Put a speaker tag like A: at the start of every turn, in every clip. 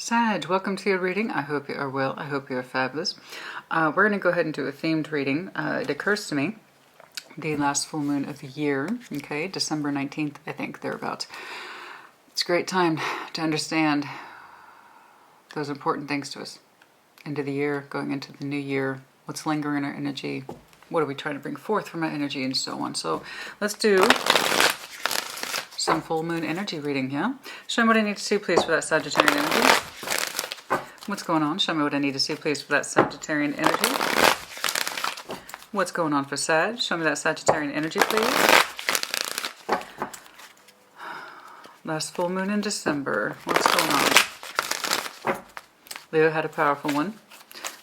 A: Sag, welcome to your reading. I hope you are well. I hope you are fabulous. We're going to go ahead and do a themed reading. It occurs to me, the last full moon of the year, okay, December 19th, I think, thereabouts. It's a great time to understand those important things to us. End of the year, going into the new year, what's lingering in our energy, what are we trying to bring forth from our energy, and so on. So let's do some full moon energy reading here. Show me what I need to see, please, for that Sagittarian energy. What's going on? Show me what I need to see, please, for that Sagittarian energy. What's going on for Sag? Show me that Sagittarian energy, please. Last full moon in December. What's going on? Leo had a powerful one.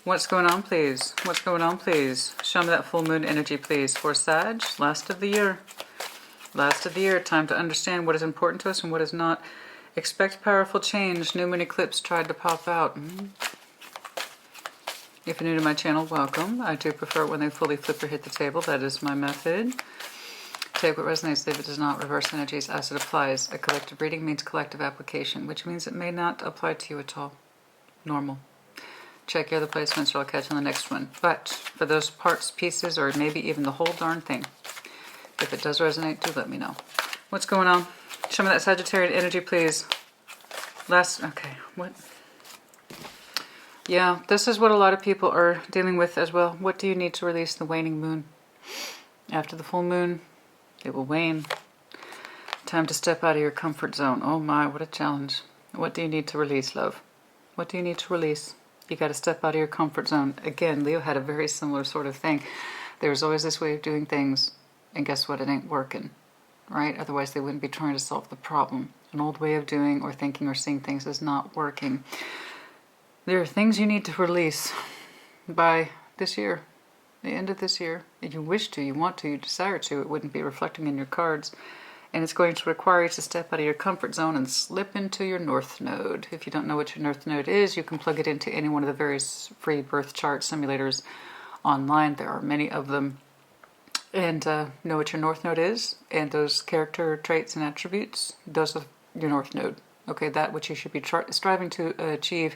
A: What's going on, please? What's going on, please? Show me that full moon energy, please, for Sag. Last of the year. Last of the year. Time to understand what is important to us and what is not. Expect powerful change. New moon eclipse tried to pop out. If you're new to my channel, welcome. I do prefer it when they fully flip or hit the table. That is my method. Take what resonates, leave it does not. Reverse energies as it applies. A collective reading means collective application, which means it may not apply to you at all. Normal. Check your other placements or I'll catch you on the next one. But for those parts, pieces, or maybe even the whole darn thing, if it does resonate, do let me know. What's going on? Show me that Sagittarian energy, please. Okay, what? Yeah, this is what a lot of people are dealing with as well. What do you need to release? The waning moon. After the full moon, it will wane. Time to step out of your comfort zone. Oh my, what a challenge. What do you need to release, love? What do you need to release? You got to step out of your comfort zone. Again, Leo had a very similar sort of thing. There's always this way of doing things, and guess what? It ain't working. Right? Otherwise they wouldn't be trying to solve the problem. An old way of doing or thinking or seeing things is not working. There are things you need to release by this year, the end of this year. If you wish to, you want to, you desire to, it wouldn't be reflecting in your cards. And it's going to require you to step out of your comfort zone and slip into your North Node. If you don't know what your North Node is, you can plug it into any one of the various free birth chart simulators online. There are many of them. And know what your North Node is, and those character traits and attributes, those are your North Node. Okay, that which you should be striving to achieve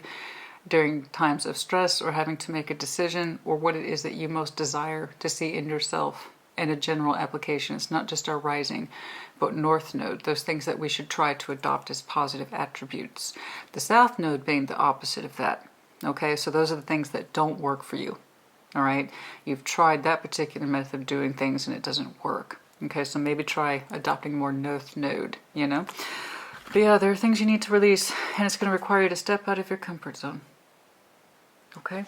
A: during times of stress or having to make a decision, or what it is that you most desire to see in yourself in a general application. It's not just our rising, but North Node, those things that we should try to adopt as positive attributes. The South Node being the opposite of that. Okay, so those are the things that don't work for you. All right, you've tried that particular method of doing things and it doesn't work. Okay, so maybe try adopting more North Node, you know? But yeah, there are things you need to release, and it's going to require you to step out of your comfort zone. Okay,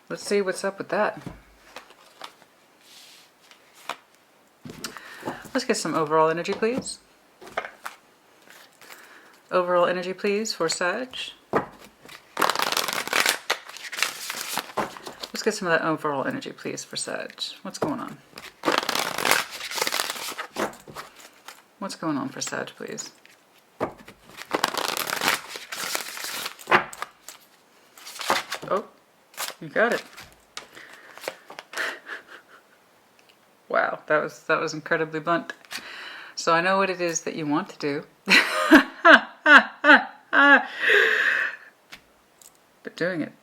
A: let's see what's up with that. Let's get some overall energy, please. Overall energy, please, for Sag. Let's get some of that overall energy, please, for Sag. What's going on? What's going on for Sag, please? Oh, you got it. Wow, that was incredibly blunt. So I know what it is that you want to do. But doing it.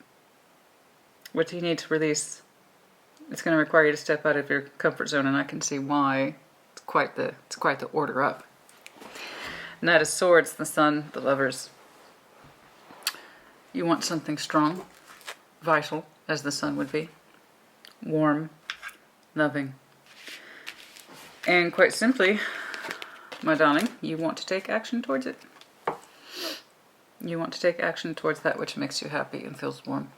A: What do you need to release? It's going to require you to step out of your comfort zone, and I can see why. It's quite the order up. Knight of Swords, the Sun, the Lovers. You want something strong, vital, as the Sun would be, warm, loving, and quite simply, my darling, you want to take action towards it. You want to take action towards that which makes you happy and feels warm.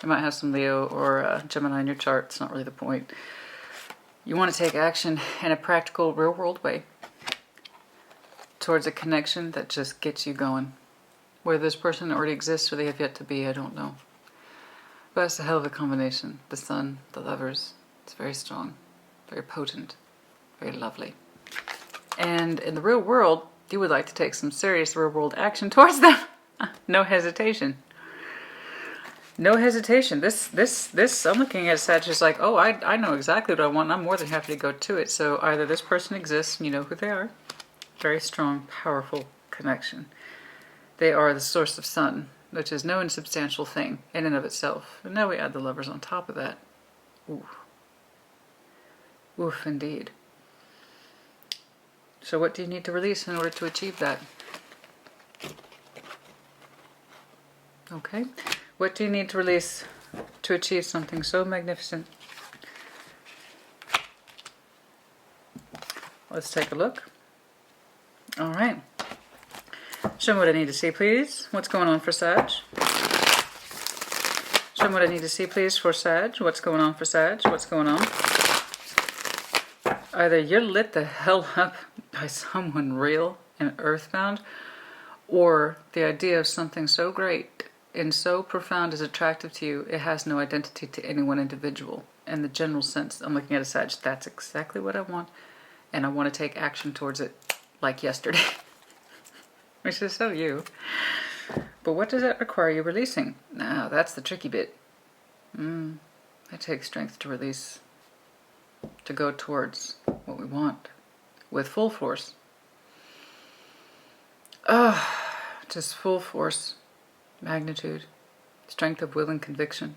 A: You might have some Leo or Gemini in your chart. It's not really the point. You want to take action in a practical, real-world way towards a connection that just gets you going. Whether this person already exists or they have yet to be, I don't know. But it's a hell of a combination. The Sun, the Lovers. It's very strong, very potent, very lovely. And in the real world, you would like to take some serious real-world action towards them. No hesitation. No hesitation. This, I'm looking at Sag as like, oh, I know exactly what I want, and I'm more than happy to go to it. So either this person exists, and you know who they are. Very strong, powerful connection. They are the source of sun, which is no insubstantial thing in and of itself. And now we add the Lovers on top of that. Ooh. Oof, indeed. So what do you need to release in order to achieve that? Okay. What do you need to release to achieve something so magnificent? Let's take a look. All right. Show me what I need to see, please. What's going on for Sag? Show me what I need to see, please, for Sag. What's going on for Sag? What's going on? Either you're lit the hell up by someone real and earthbound, or the idea of something so great and so profound is attractive to you, it has no identity to any one individual. In the general sense, I'm looking at a Sag, that's exactly what I want, and I want to take action towards it like yesterday. Which is so you. But what does that require you releasing? Now, that's the tricky bit. It takes strength to release, to go towards what we want with full force. Just full force, magnitude, strength of will and conviction.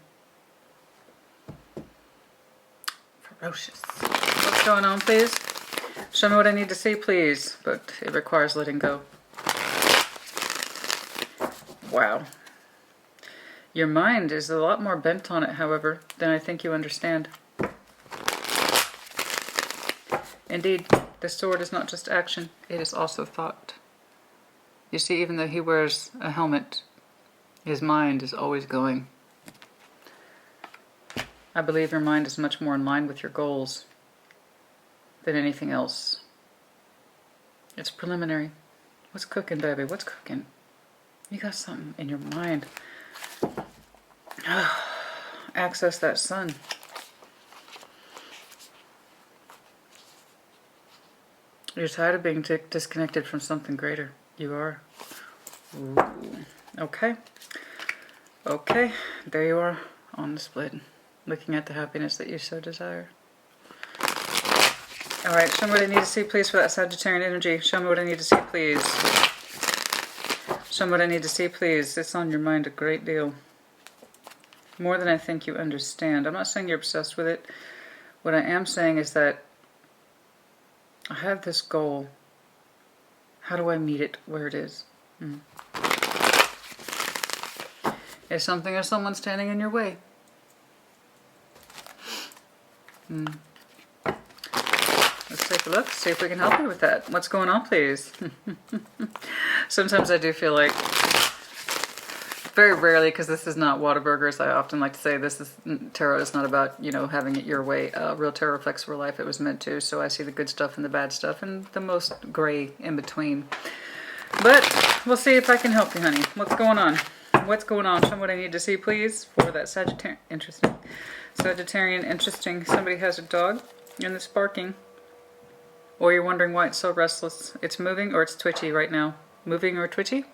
A: Ferocious. What's going on, please? Show me what I need to see, please. But it requires letting go. Wow. Your mind is a lot more bent on it, however, than I think you understand. Indeed, the sword is not just action, it is also thought. You see, even though he wears a helmet, his mind is always going. I believe your mind is much more in line with your goals than anything else. It's preliminary. What's cooking, baby? What's cooking? You got something in your mind. Access that sun. You're tired of being disconnected from something greater. You are. Ooh. Okay. Okay. There you are on the split. Looking at the happiness that you so desire. Alright, show me what I need to see, please, for that Sagittarian energy. Show me what I need to see, please. Show me what I need to see, please. It's on your mind a great deal. More than I think you understand. I'm not saying you're obsessed with it. What I am saying is that I have this goal. How do I meet it where it is? Is something or someone standing in your way? Let's take a look, see if we can help you with that. What's going on, please? Sometimes I do feel like, very rarely, because this is not Whataburgers, I often like to say tarot is not about, having it your way. Real tarot reflects real life. It was meant to, so I see the good stuff and the bad stuff and the most gray in between. But we'll see if I can help you, honey. What's going on? What's going on? Show me what I need to see, please, for that Sagittarian. Interesting. Sagittarian, interesting. Somebody has a dog and it's barking. Or you're wondering why it's so restless. It's moving or it's twitchy right now. Moving or twitchy?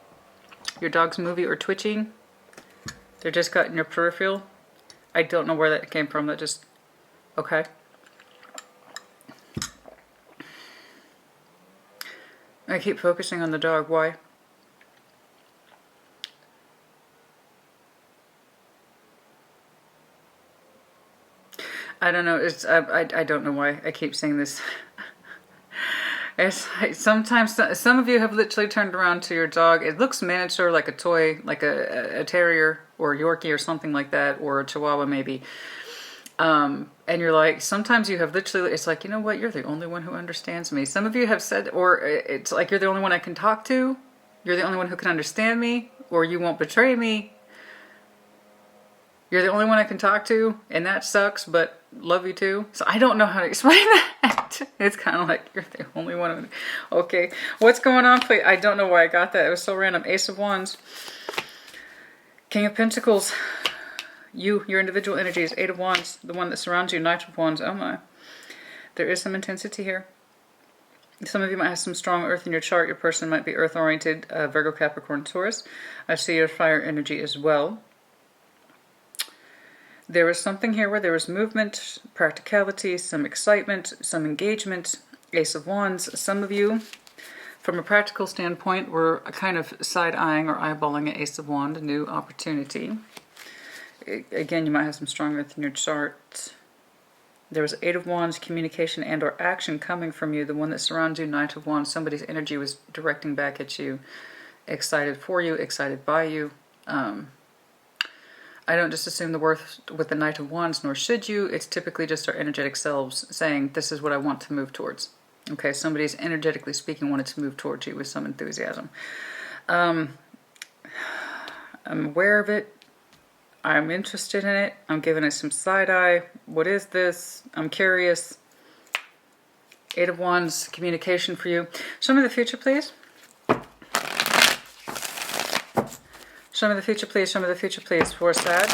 A: Your dog's moving or twitching? They're just got in your peripheral? I don't know where that came from. That just... Okay. I keep focusing on the dog. Why? I don't know. I don't know why I keep saying this. Sometimes some of you have literally turned around to your dog. It looks miniature, like a toy, like a terrier or a Yorkie or something like that, or a Chihuahua maybe. And you're like, sometimes you have literally, it's like, you know what, you're the only one who understands me. Some of you have said, or it's like, you're the only one I can talk to. You're the only one who can understand me, or you won't betray me. You're the only one I can talk to, and that sucks, but love you too. So I don't know how to explain that. It's kind of like, you're the only one. Okay, what's going on, please? I don't know why I got that. It was so random. Ace of Wands. King of Pentacles. Your individual energies. Eight of Wands. The one that surrounds you. Knight of Wands. Oh my. There is some intensity here. Some of you might have some strong earth in your chart. Your person might be earth-oriented. Virgo, Capricorn, Taurus. I see your fire energy as well. There was something here where there was movement, practicality, some excitement, some engagement. Ace of Wands. Some of you From a practical standpoint, we're kind of side-eyeing or eyeballing an Ace of Wands, a new opportunity. Again, you might have some strong earth in your chart. There was Eight of Wands, communication and or action coming from you. The one that surrounds you, Knight of Wands, somebody's energy was directing back at you. Excited for you, excited by you. I don't just assume the worth with the Knight of Wands, nor should you. It's typically just our energetic selves saying, this is what I want to move towards. Okay, somebody's energetically speaking wanted to move towards you with some enthusiasm. I'm aware of it. I'm interested in it. I'm giving it some side eye. What is this? I'm curious. Eight of Wands, communication for you. Show me the future, please. Show me the future, please. Show me the future, please, for Sag.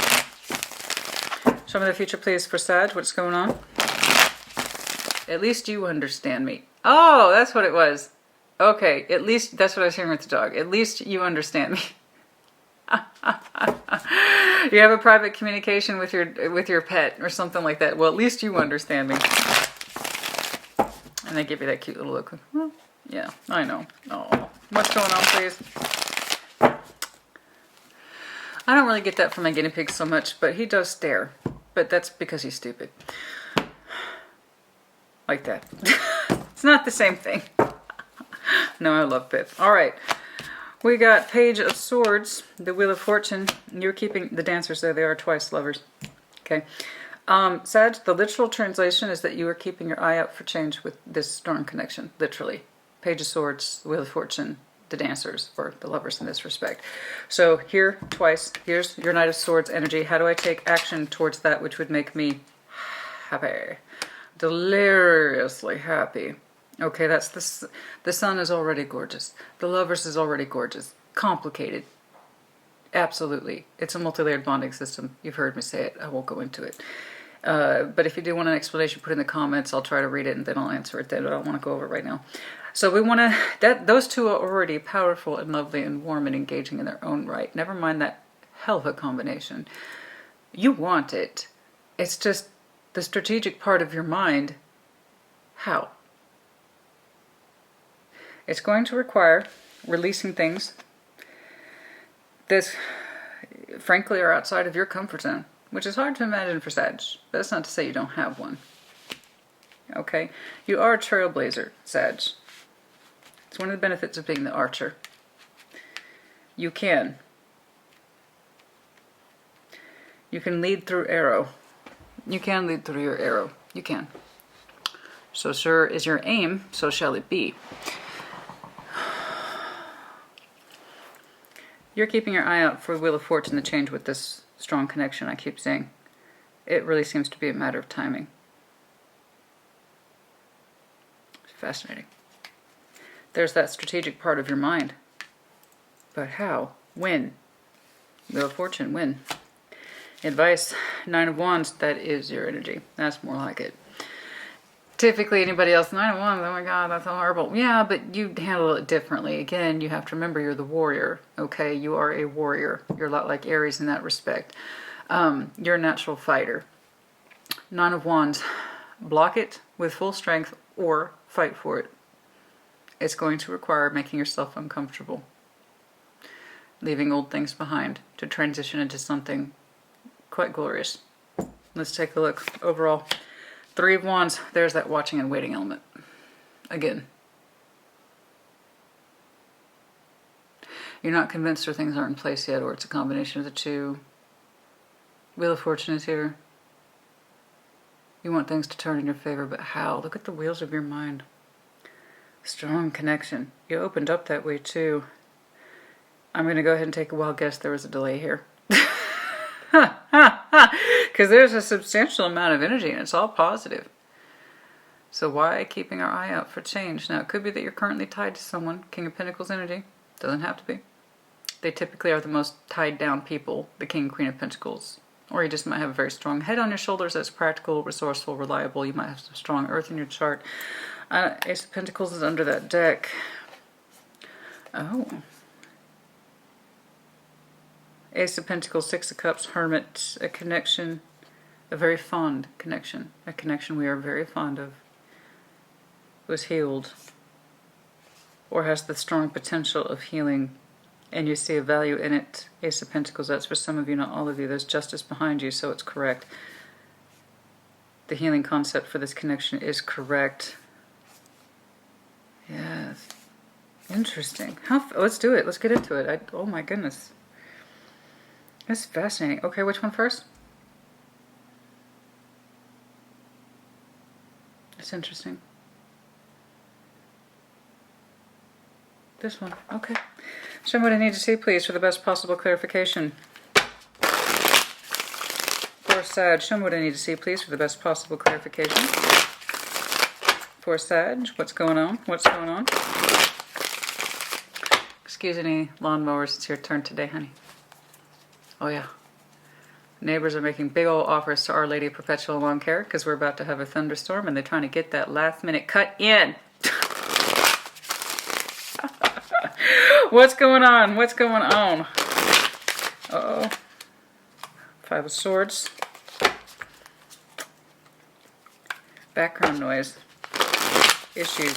A: Show me the future, please, for Sag. What's going on? At least you understand me. Oh, that's what it was. Okay, at least, that's what I was hearing with the dog. At least you understand me. You have a private communication with your pet or something like that. Well, at least you understand me. And they give you that cute little look. Well, yeah, I know. Oh, what's going on, please? I don't really get that from my guinea pig so much, but he does stare. But that's because he's stupid. Like that. It's not the same thing. No, I love Pip. All right. We got Page of Swords, the Wheel of Fortune. You're keeping the dancers there. They are twice lovers. Okay. Sag, the literal translation is that you are keeping your eye out for change with this strong connection. Literally. Page of Swords, Wheel of Fortune, the dancers, or the lovers in this respect. So here, twice. Here's your Knight of Swords energy. How do I take action towards that which would make me happy? Deliriously happy. Okay, that's the sun is already gorgeous. The lovers is already gorgeous. Complicated. Absolutely. It's a multi-layered bonding system. You've heard me say it. I won't go into it. But if you do want an explanation, put it in the comments. I'll try to read it and then I'll answer it then. But I don't want to go over it right now. So we want to, those two are already powerful and lovely and warm and engaging in their own right. Never mind that hell of a combination. You want it. It's just the strategic part of your mind. How? It's going to require releasing things that, frankly, are outside of your comfort zone, which is hard to imagine for Sag. But that's not to say you don't have one. Okay? You are a trailblazer, Sag. It's one of the benefits of being the archer. You can. You can lead through arrow. You can lead through your arrow. You can. So sure is your aim, so shall it be. You're keeping your eye out for the Wheel of Fortune to change with this strong connection, I keep saying. It really seems to be a matter of timing. It's fascinating. There's that strategic part of your mind. But how? When? Wheel of Fortune, when? Advice, Nine of Wands, that is your energy. That's more like it. Typically, anybody else, Nine of Wands, oh my God, that's so horrible. Yeah, but you handle it differently. Again, you have to remember you're the warrior, okay? You are a warrior. You're a lot like Aries in that respect. You're a natural fighter. Nine of Wands, block it with full strength or fight for it. It's going to require making yourself uncomfortable. Leaving old things behind to transition into something quite glorious. Let's take a look overall. Three of Wands, there's that watching and waiting element. Again. You're not convinced or things aren't in place yet, or it's a combination of the two. Wheel of Fortune is here. You want things to turn in your favor, but how? Look at the wheels of your mind. Strong connection. You opened up that way too. I'm going to go ahead and take a wild guess there was a delay here. Because there's a substantial amount of energy and it's all positive. So why keeping our eye out for change? Now it could be that you're currently tied to someone. King of Pentacles energy. Doesn't have to be. They typically are the most tied down people. The King and Queen of Pentacles. Or you just might have a very strong head on your shoulders that's practical, resourceful, reliable. You might have some strong earth in your chart. Ace of Pentacles is under that deck. Oh. Ace of Pentacles, Six of Cups, Hermit, a connection, a very fond connection, a connection we are very fond of, was healed. or has the strong potential of healing, and you see a value in it. Ace of Pentacles, that's for some of you, not all of you. There's justice behind you, so it's correct. The healing concept for this connection is correct. Yes. Interesting. Let's do it. Let's get into it. Oh my goodness. That's fascinating. Okay, which one first? It's interesting. This one. Okay. Show me what I need to see, please, for the best possible clarification. For Sag, show me what I need to see, please, for the best possible clarification. For Sag, what's going on? What's going on? Excuse any lawnmowers, it's your turn today, honey. Oh yeah. Neighbors are making big old offers to Our Lady of Perpetual Lawn Care because we're about to have a thunderstorm and they're trying to get that last minute cut in. What's going on? What's going on? Uh-oh. Five of Swords. Background noise. Issues.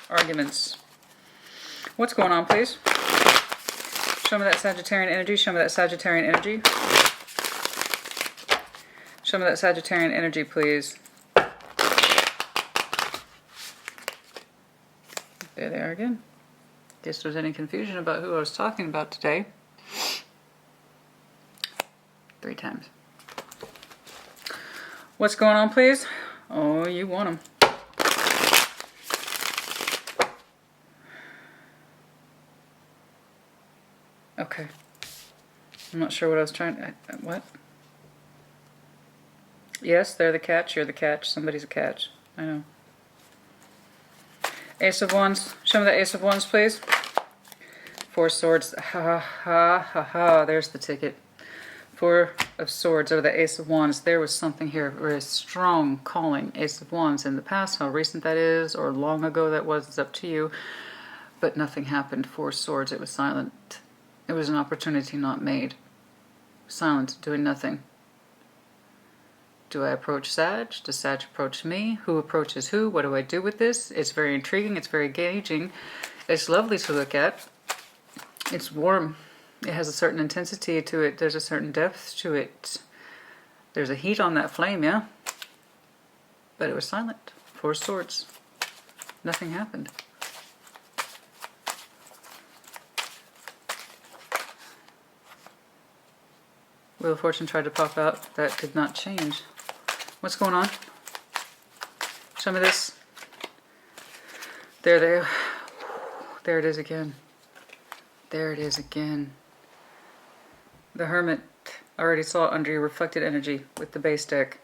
A: Arguments. What's going on, please? Show me that Sagittarian energy. Show me that Sagittarian energy. Show me that Sagittarian energy, please. There they are again. Guess there's any confusion about who I was talking about today. 3 times. What's going on, please? Oh, you want them. Okay. I'm not sure what I was trying to... What? Yes, they're the catch. You're the catch. Somebody's a catch. I know. Ace of Wands. Show me the Ace of Wands, please. 4 Swords. Ha ha ha ha. There's the ticket. 4 of Swords over the Ace of Wands. There was something here, very strong calling. Ace of Wands in the past. How recent that is or long ago that was, it's up to you. But nothing happened. 4 Swords. It was silent. It was an opportunity not made. Silent, doing nothing. Do I approach Sag? Does Sag approach me? Who approaches who? What do I do with this? It's very intriguing. It's very engaging. It's lovely to look at. It's warm. It has a certain intensity to it. There's a certain depth to it. There's a heat on that flame, yeah? But it was silent. 4 Swords. Nothing happened. Wheel of Fortune tried to pop out. That did not change. What's going on? Show me this. There it is again. There it is again. The Hermit. I already saw under your reflected energy with the base deck.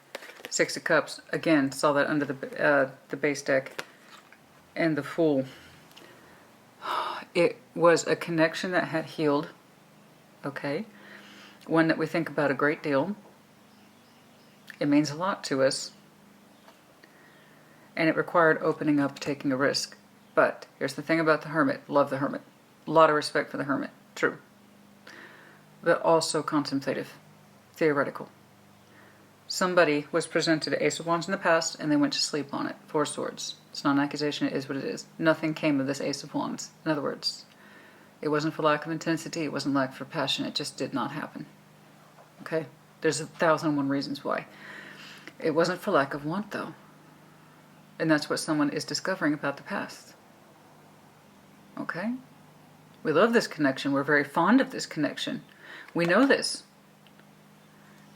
A: 6 of Cups. Again, saw that under the base deck. And the Fool. It was a connection that had healed. Okay. One that we think about a great deal. It means a lot to us. And it required opening up, taking a risk. But here's the thing about the Hermit. Love the Hermit. A lot of respect for the Hermit. True. But also contemplative. Theoretical. Somebody was presented Ace of Wands in the past and they went to sleep on it. 4 Swords. It's not an accusation. It is what it is. Nothing came of this Ace of Wands. In other words, it wasn't for lack of intensity. It wasn't lack for passion. It just did not happen. Okay? There's 1,001 reasons why. It wasn't for lack of want, though. And that's what someone is discovering about the past. Okay? We love this connection. We're very fond of this connection. We know this.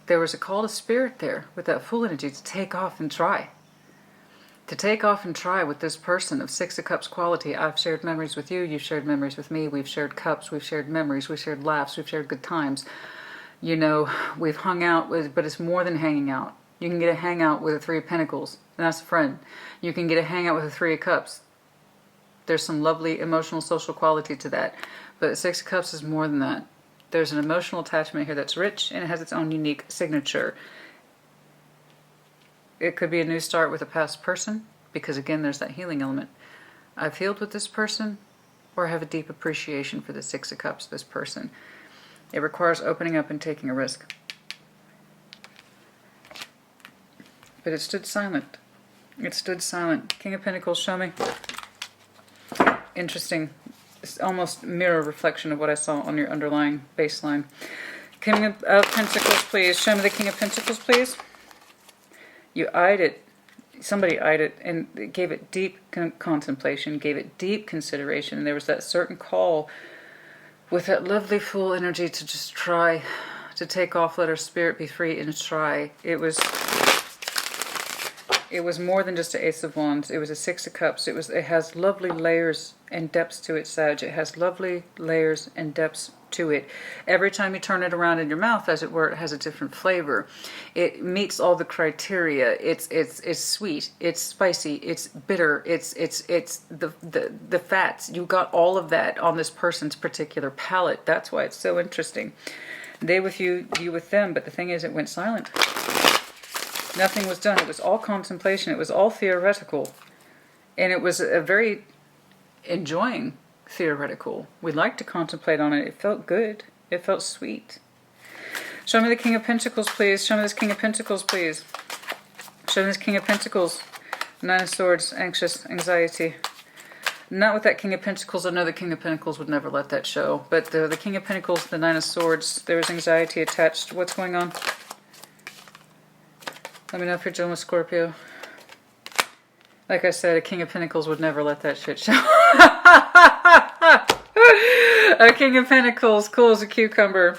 A: There was a call to spirit there with that Fool energy to take off and try. To take off and try with this person of 6 of Cups quality. I've shared memories with you. You've shared memories with me. We've shared cups. We've shared memories. We've shared laughs. We've shared good times. You know, we've hung out with, but it's more than hanging out. You can get a hangout with a 3 of Pentacles, and that's a friend. You can get a hangout with a 3 of Cups. There's some lovely emotional, social quality to that. But 6 of Cups is more than that. There's an emotional attachment here that's rich, and it has its own unique signature. It could be a new start with a past person, because again, there's that healing element. I've healed with this person, or I have a deep appreciation for the 6 of Cups, this person. It requires opening up and taking a risk. But it stood silent. It stood silent. King of Pentacles, show me. interesting. It's almost mirror reflection of what I saw on your underlying baseline. King of Pentacles, please. Show me the King of Pentacles, please. You eyed it. Somebody eyed it and gave it deep contemplation, gave it deep consideration. And there was that certain call with that lovely full energy to just try to take off, let our spirit be free, and try. It was more than just an Ace of Wands. It was a Six of Cups. It has lovely layers and depths to it, Sag. It has lovely layers and depths to it. Every time you turn it around in your mouth, as it were, it has a different flavor. It meets all the criteria. It's sweet. It's spicy. It's bitter. It's the fats. You got all of that on this person's particular palate. That's why it's so interesting. They with you, you with them. But the thing is, it went silent. Nothing was done. It was all contemplation. It was all theoretical. And it was a very enjoying theoretical. We liked to contemplate on it. It felt good. It felt sweet. Show me the King of Pentacles, please. Show me this King of Pentacles, please. Show me this King of Pentacles. Nine of Swords, anxious, anxiety. Not with that King of Pentacles. I know the King of Pentacles would never let that show. But the King of Pentacles, the Nine of Swords, there was anxiety attached. What's going on? Let me know if you're dealing with Scorpio. Like I said, a King of Pentacles would never let that shit show. A King of Pentacles, cool as a cucumber.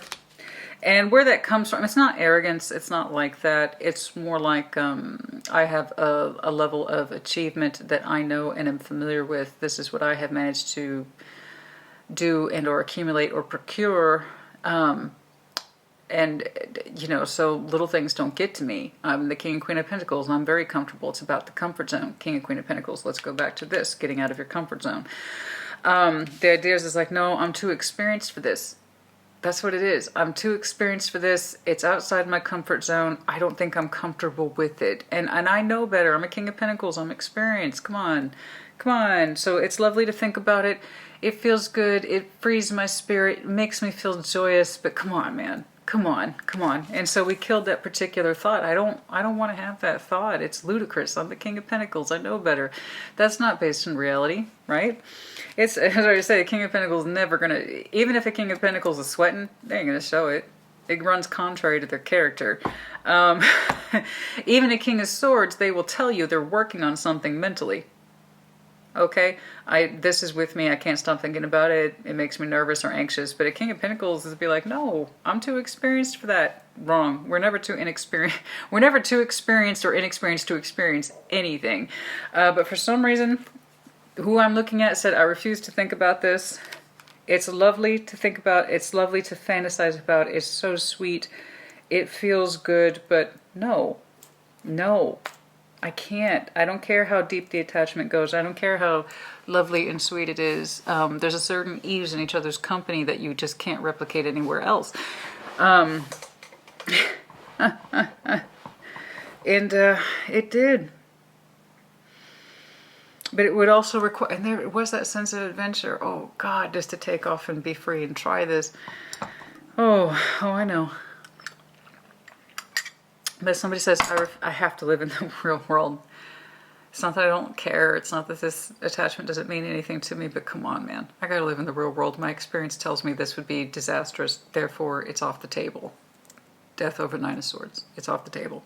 A: And where that comes from, it's not arrogance. It's not like that. It's more like I have a level of achievement that I know and am familiar with. This is what I have managed to do and or accumulate or procure. And, you know, so little things don't get to me. I'm the King and Queen of Pentacles, and I'm very comfortable. It's about the comfort zone. King and Queen of Pentacles. Let's go back to this, getting out of your comfort zone. The idea is like, no, I'm too experienced for this. That's what it is. I'm too experienced for this. It's outside my comfort zone. I don't think I'm comfortable with it. And I know better. I'm a King of Pentacles. I'm experienced. Come on. Come on. So it's lovely to think about it. It feels good. It frees my spirit. It makes me feel joyous. But come on, man. Come on, come on. And so we killed that particular thought. I don't want to have that thought. It's ludicrous. I'm the King of Pentacles. I know better. That's not based in reality, right? It's, as I already say, a King of Pentacles is never going to, even if a King of Pentacles is sweating, they ain't going to show it. It runs contrary to their character. Even a King of Swords, they will tell you they're working on something mentally. Okay, this is with me. I can't stop thinking about it. It makes me nervous or anxious. But a King of Pentacles is be like, no, I'm too experienced for that. Wrong. We're never too inexperienced. We're never too experienced or inexperienced to experience anything. But for some reason, who I'm looking at said, I refuse to think about this. It's lovely to think about. It's lovely to fantasize about. It's so sweet. It feels good. But no. I can't. I don't care how deep the attachment goes. I don't care how lovely and sweet it is. There's a certain ease in each other's company that you just can't replicate anywhere else. And it did. But it would also require, and there was that sense of adventure. Oh, God, just to take off and be free and try this. Oh, I know. But somebody says, I have to live in the real world. It's not that I don't care. It's not that this attachment doesn't mean anything to me. But come on, man. I got to live in the real world. My experience tells me this would be disastrous. Therefore, it's off the table. Death over Nine of Swords. It's off the table.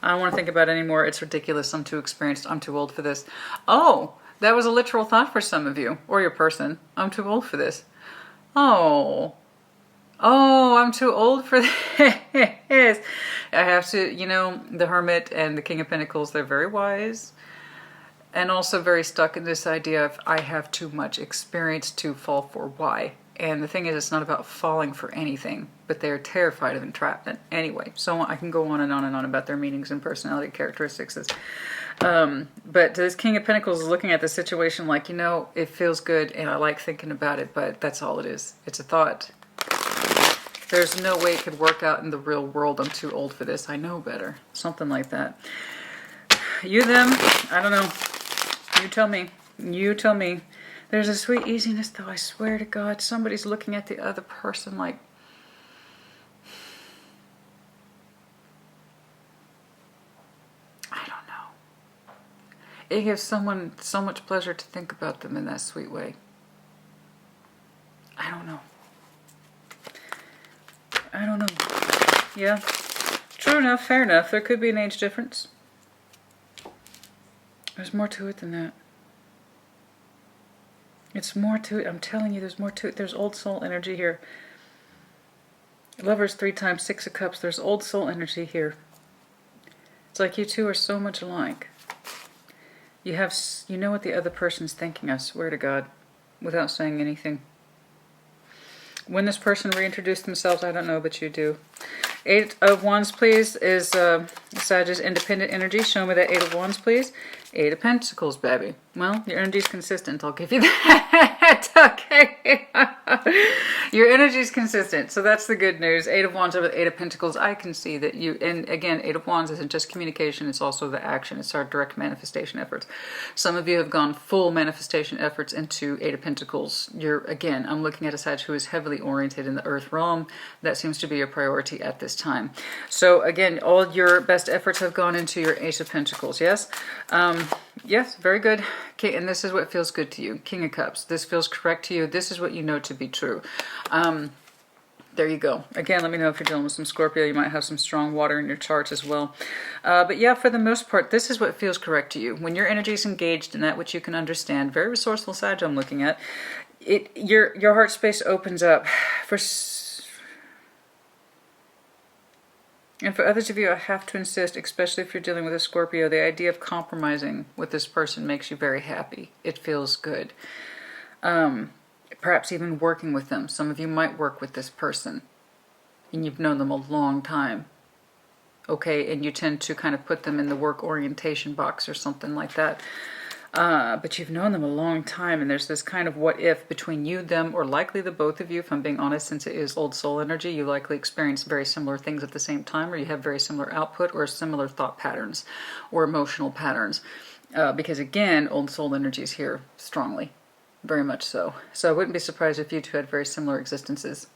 A: I don't want to think about it anymore. It's ridiculous. I'm too experienced. I'm too old for this. Oh, that was a literal thought for some of you. Or your person. I'm too old for this. Oh, I'm too old for this. I have to, you know, the Hermit and the King of Pentacles, they're very wise. And also very stuck in this idea of, I have too much experience to fall for. Why? And the thing is, it's not about falling for anything, but they're terrified of entrapment. Anyway, so I can go on and on and on about their meanings and personality characteristics. But this King of Pentacles is looking at the situation like, you know, it feels good and I like thinking about it, but that's all it is. It's a thought. There's no way it could work out in the real world. I'm too old for this. I know better. Something like that. You, them, I don't know. You tell me. You tell me. There's a sweet easiness, though. I swear to God, somebody's looking at the other person like, I don't know. It gives someone so much pleasure to think about them in that sweet way. Yeah. True enough, fair enough. There could be an age difference. There's more to it than that. It's more to it. I'm telling you, there's more to it. There's old soul energy here. Lovers 3 times, 6 of Cups. There's old soul energy here. It's like you two are so much alike. You know what the other person's thinking, I swear to God, without saying anything. When this person reintroduced themselves, I don't know, but you do. 8 of Wands, please, is Sagittarius independent energy. Show me that 8 of Wands, please. 8 of Pentacles, baby. Well, your energy's consistent. I'll give you that. Okay. Your energy's consistent. So that's the good news. 8 of Wands over 8 of Pentacles. I can see that you, and again, 8 of Wands isn't just communication. It's also the action. It's our direct manifestation efforts. Some of you have gone full manifestation efforts into 8 of Pentacles. Again, I'm looking at a Sag who is heavily oriented in the earth realm. That seems to be your priority at this time. So again, all your best efforts have gone into your Ace of Pentacles, yes? Yes, very good. Okay, and this is what feels good to you. King of Cups. This feels correct to you. This is what you know to be true. There you go. Again, let me know if you're dealing with some Scorpio. You might have some strong water in your charts as well. But yeah, for the most part, this is what feels correct to you. When your energy is engaged in that which you can understand, very resourceful Sag I'm looking at, your heart space opens up. And for others of you, I have to insist, especially if you're dealing with a Scorpio, the idea of compromising with this person makes you very happy. It feels good. Perhaps even working with them. Some of you might work with this person, and you've known them a long time. Okay, and you tend to kind of put them in the work orientation box or something like that. But you've known them a long time, and there's this kind of what if between you, them, or likely the both of you, if I'm being honest, since it is old soul energy, you likely experience very similar things at the same time, or you have very similar output or similar thought patterns or emotional patterns. Because again, old soul energy is here strongly, very much so. So I wouldn't be surprised if you two had very similar experiences.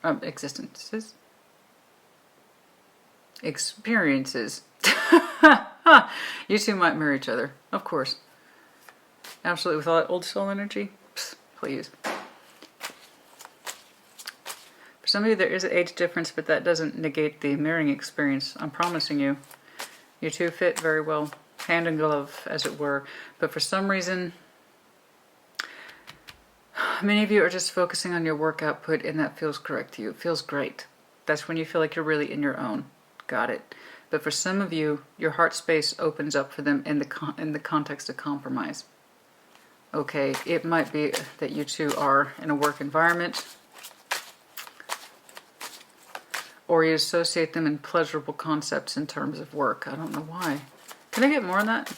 A: You two might marry each other, of course. Absolutely, with all that old soul energy, psst, please. For some of you, there is an age difference, but that doesn't negate the marrying experience. I'm promising you. You two fit very well, hand in glove, as it were. But for some reason, many of you are just focusing on your work output, and that feels correct to you. It feels great. That's when you feel like you're really in your own. Got it. But for some of you, your heart space opens up for them in the context of compromise. Okay, it might be that you two are in a work environment, or you associate them in pleasurable concepts in terms of work. I don't know why. Can I get more on that?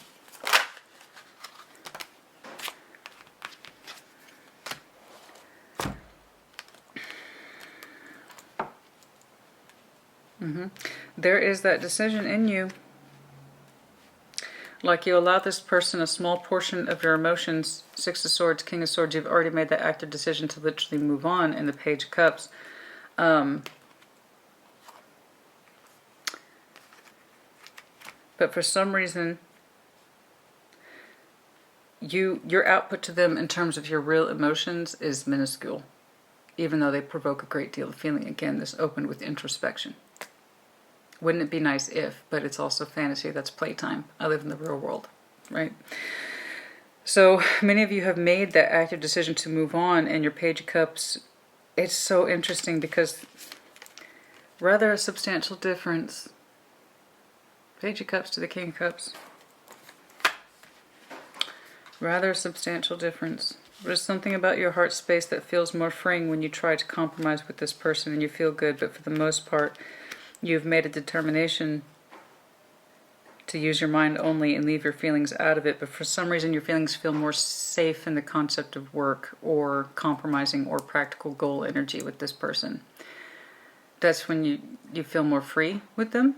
A: There is that decision in you. Like you allow this person a small portion of your emotions. 6 of Swords, King of Swords, you've already made that active decision to literally move on in the Page of Cups. But for some reason, your output to them in terms of your real emotions is minuscule, even though they provoke a great deal of feeling. Again, this opened with introspection. Wouldn't it be nice if, but it's also fantasy. That's playtime. I live in the real world, right? So many of you have made that active decision to move on, and your Page of Cups, it's so interesting because rather a substantial difference. Page of Cups to the King of Cups. Rather a substantial difference. There's something about your heart space that feels more freeing when you try to compromise with this person and you feel good, but for the most part, you've made a determination to use your mind only and leave your feelings out of it, but for some reason your feelings feel more safe in the concept of work or compromising or practical goal energy with this person. That's when you feel more free with them,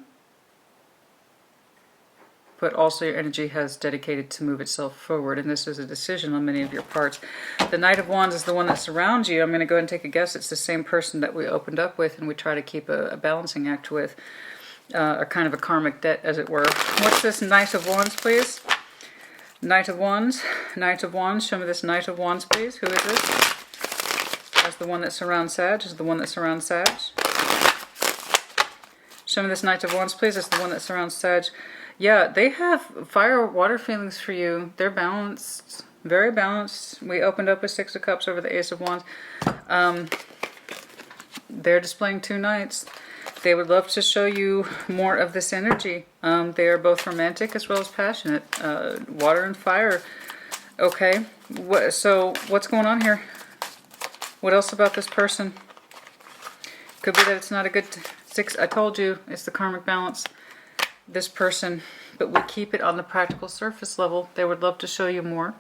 A: but also your energy has dedicated to move itself forward, and this is a decision on many of your parts. The Knight of Wands is the one that surrounds you. I'm going to go ahead and take a guess. It's the same person that we opened up with and we try to keep a balancing act with, a kind of a karmic debt, as it were. What's this Knight of Wands, please? Knight of Wands. Knight of Wands. Show me this Knight of Wands, please. Who is this? That's the one that surrounds Sag. Is the one that surrounds Sag. Show me this Knight of Wands, please. It's the one that surrounds Sag. Yeah, they have fire, water feelings for you. They're balanced. Very balanced. We opened up with Six of Cups over the Ace of Wands. They're displaying two Knights. They would love to show you more of this energy. They are both romantic as well as passionate. Water and fire. Okay. So what's going on here? What else about this person? Could be that it's not a good... I told you, it's the karmic balance. This person, but we keep it on the practical surface level. They would love to show you more.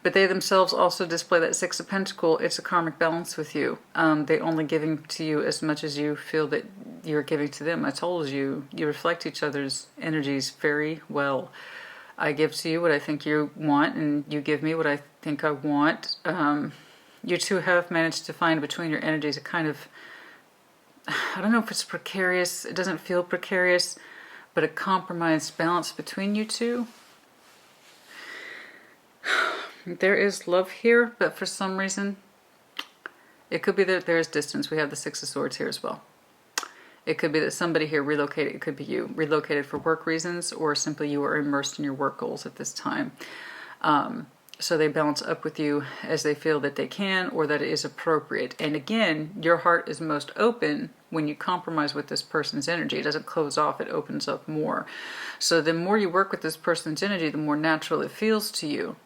A: But they themselves also display that Six of Pentacles. It's a karmic balance with you. They only giving to you as much as you feel that you're giving to them. I told you, you reflect each other's energies very well. I give to you what I think you want, and you give me what I think I want. You two have managed to find between your energies a kind of, I don't know if it's precarious, it doesn't feel precarious, but a compromised balance between you two. There is love here, but for some reason, it could be that there is distance. We have the Six of Swords here as well. It could be that somebody here relocated, it could be you, relocated for work reasons, or simply you are immersed in your work goals at this time. So they balance up with you as they feel that they can, or that it is appropriate. And again, your heart is most open when you compromise with this person's energy. It doesn't close off, it opens up more. So the more you work with this person's energy, the more natural it feels to you.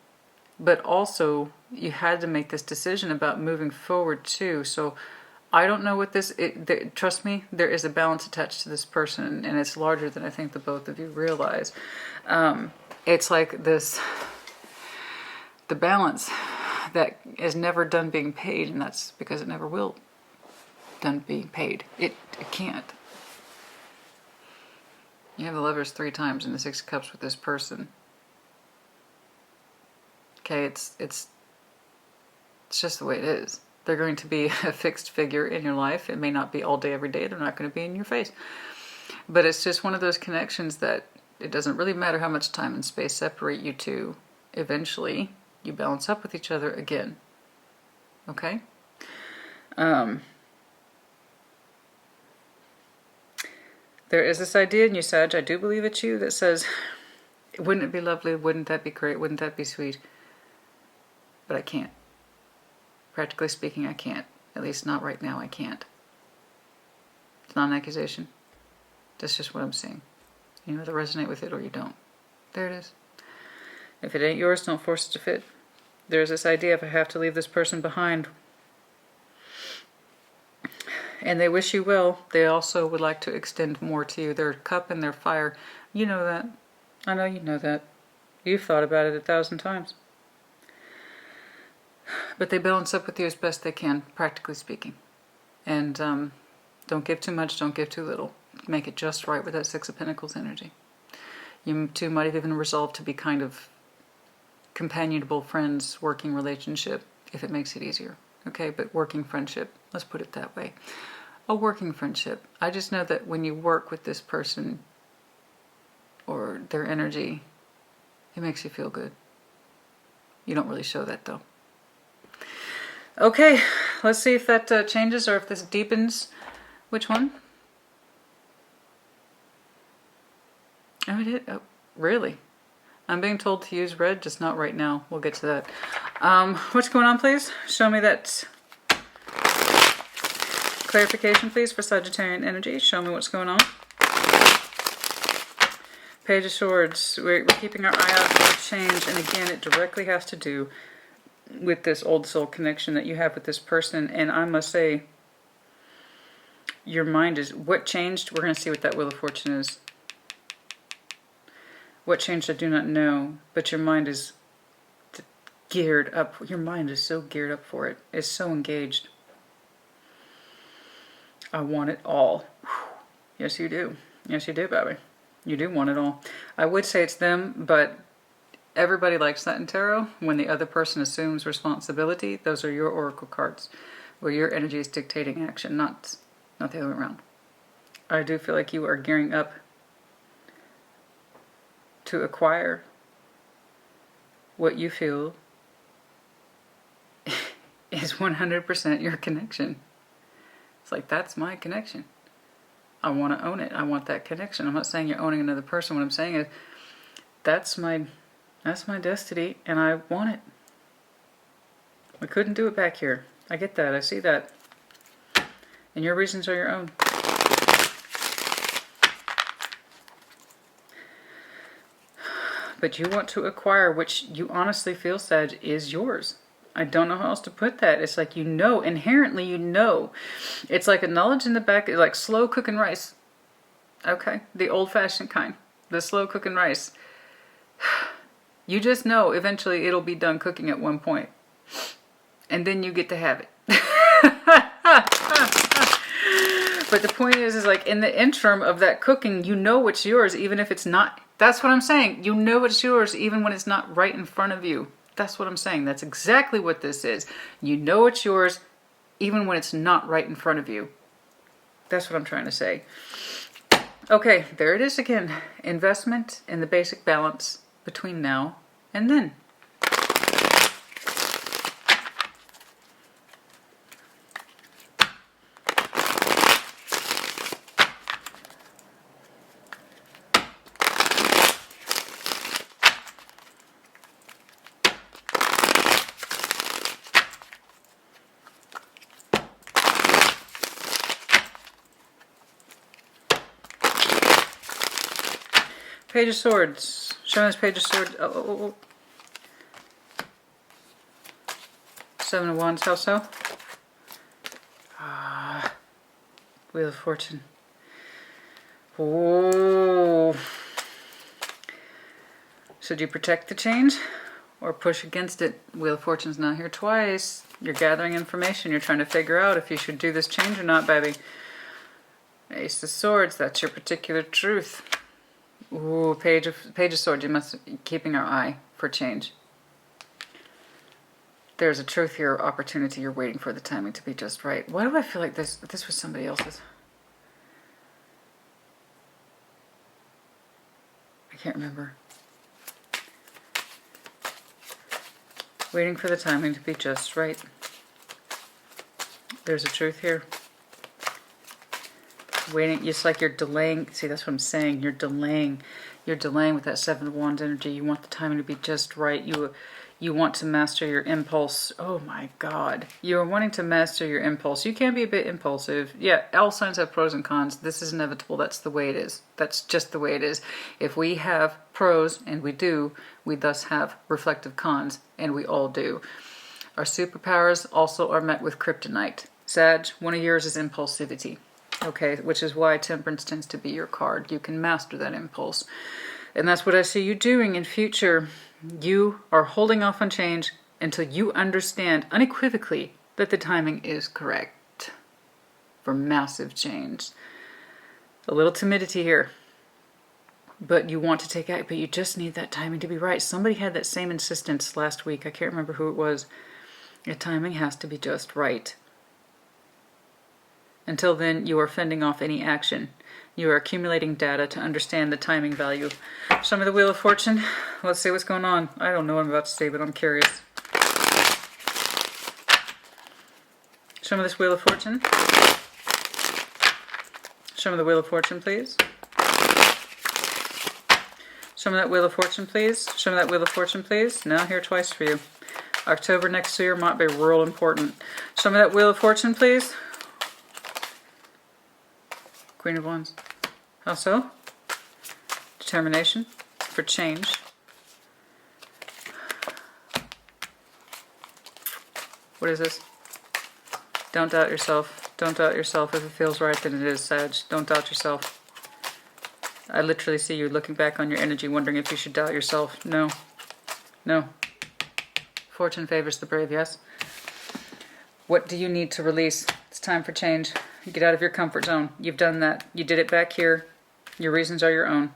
A: But also, you had to make this decision about moving forward too. So I don't know what this... trust me, there is a balance attached to this person, and it's larger than I think the both of you realize. It's like this... the balance that is never done being paid, and that's because it never will done being paid. It can't. You have the Lovers 3 times in the Six of Cups with this person. Okay, it's just the way it is. They're going to be a fixed figure in your life. It may not be all day, every day. They're not going to be in your face. But it's just one of those connections that it doesn't really matter how much time and space separate you two. Eventually, you balance up with each other again. Okay? There is this idea in you, Sag, I do believe it's you, that says, wouldn't it be lovely? Wouldn't that be great? Wouldn't that be sweet? But I can't. Practically speaking, I can't. At least not right now, I can't. It's not an accusation. That's just what I'm saying. You either resonate with it or you don't. There it is. If it ain't yours, don't force it to fit. There's this idea if I have to leave this person behind. And they wish you well. They also would like to extend more to you. Their cup and their fire. You know that. I know you know that. You've thought about it 1,000 times. But they balance up with you as best they can, practically speaking. And don't give too much, don't give too little. Make it just right with that Six of Pentacles energy. You two might have even resolved to be kind of companionable friends, working relationship, if it makes it easier. Okay, but working friendship, let's put it that way. A working friendship. I just know that when you work with this person or their energy, it makes you feel good. You don't really show that though. Okay, let's see if that changes or if this deepens. Which one? Oh, it did? Oh, really? I'm being told to use red, just not right now. We'll get to that. What's going on, please? Show me that clarification, please, for Sagittarian energy. Show me what's going on. Page of Swords. We're keeping our eye out for change, and again, it directly has to do with this old soul connection that you have with this person. And I must say, your mind is... What changed? We're going to see what that Wheel of Fortune is. What changed, I do not know, but your mind is geared up. Your mind is so geared up for it. It's so engaged. I want it all. Yes, you do. Yes, you do, baby. You do want it all. I would say it's them, but everybody likes that in tarot. When the other person assumes responsibility, those are your oracle cards, where your energy is dictating action, not the other way around. I do feel like you are gearing up to acquire what you feel is 100% your connection. It's like, that's my connection. I want to own it. I want that connection. I'm not saying you're owning another person. What I'm saying is that's my destiny and I want it. We couldn't do it back here. I get that. I see that. And your reasons are your own. But you want to acquire, which you honestly feel, Sag, is yours. I don't know how else to put that. It's like you know, inherently you know. It's like a knowledge in the back, like slow cooking rice. Okay, the old-fashioned kind. The slow cooking rice. You just know eventually it'll be done cooking at one point. And then you get to have it. But the point is like in the interim of that cooking, you know what's yours even if it's not. That's what I'm saying. You know it's yours even when it's not right in front of you. That's what I'm saying. That's exactly what this is. You know it's yours even when it's not right in front of you. That's what I'm trying to say. Okay, there it is again. Investment in the basic balance between now and then. Page of Swords. Show me this Page of Swords. Oh. Seven of Wands. How so? Wheel of Fortune. Oh. Should you protect the change or push against it? Wheel of Fortune's not here twice. You're gathering information. You're trying to figure out if you should do this change or not, baby. Ace of Swords. That's your particular truth. Ooh, Page of Swords. You must be keeping our eye for change. There's a truth here, opportunity. You're waiting for the timing to be just right. Why do I feel like this was somebody else's? I can't remember. Waiting for the timing to be just right. There's a truth here. Waiting, it's like you're delaying. See, that's what I'm saying. You're delaying with that Seven of Wands energy. You want the timing to be just right. You want to master your impulse. Oh my God. You're wanting to master your impulse. You can be a bit impulsive. Yeah, all signs have pros and cons. This is inevitable. That's the way it is. That's just the way it is. If we have pros, and we do, we thus have reflective cons, and we all do. Our superpowers also are met with kryptonite. Sag, one of yours is impulsivity. Okay, which is why Temperance tends to be your card. You can master that impulse. And that's what I see you doing in future. You are holding off on change until you understand unequivocally that the timing is correct for massive change. A little timidity here. But you want to take out, but you just need that timing to be right. Somebody had that same insistence last week. I can't remember who it was. The timing has to be just right. Until then, you are fending off any action. You are accumulating data to understand the timing value. Show me the Wheel of Fortune. Let's see what's going on. I don't know what I'm about to say, but I'm curious. Show me this Wheel of Fortune. Show me the Wheel of Fortune, please. Show me that Wheel of Fortune, please. Show me that Wheel of Fortune, please. Now, here twice for you. October next year might be real important. Show me that Wheel of Fortune, please. Queen of Wands. How so? Determination for change. What is this? Don't doubt yourself. Don't doubt yourself. If it feels right, then it is, Sag. Don't doubt yourself. I literally see you looking back on your energy, wondering if you should doubt yourself. No. No. Fortune favors the brave, yes? What do you need to release? It's time for change. Get out of your comfort zone. You've done that. You did it back here. Your reasons are your own.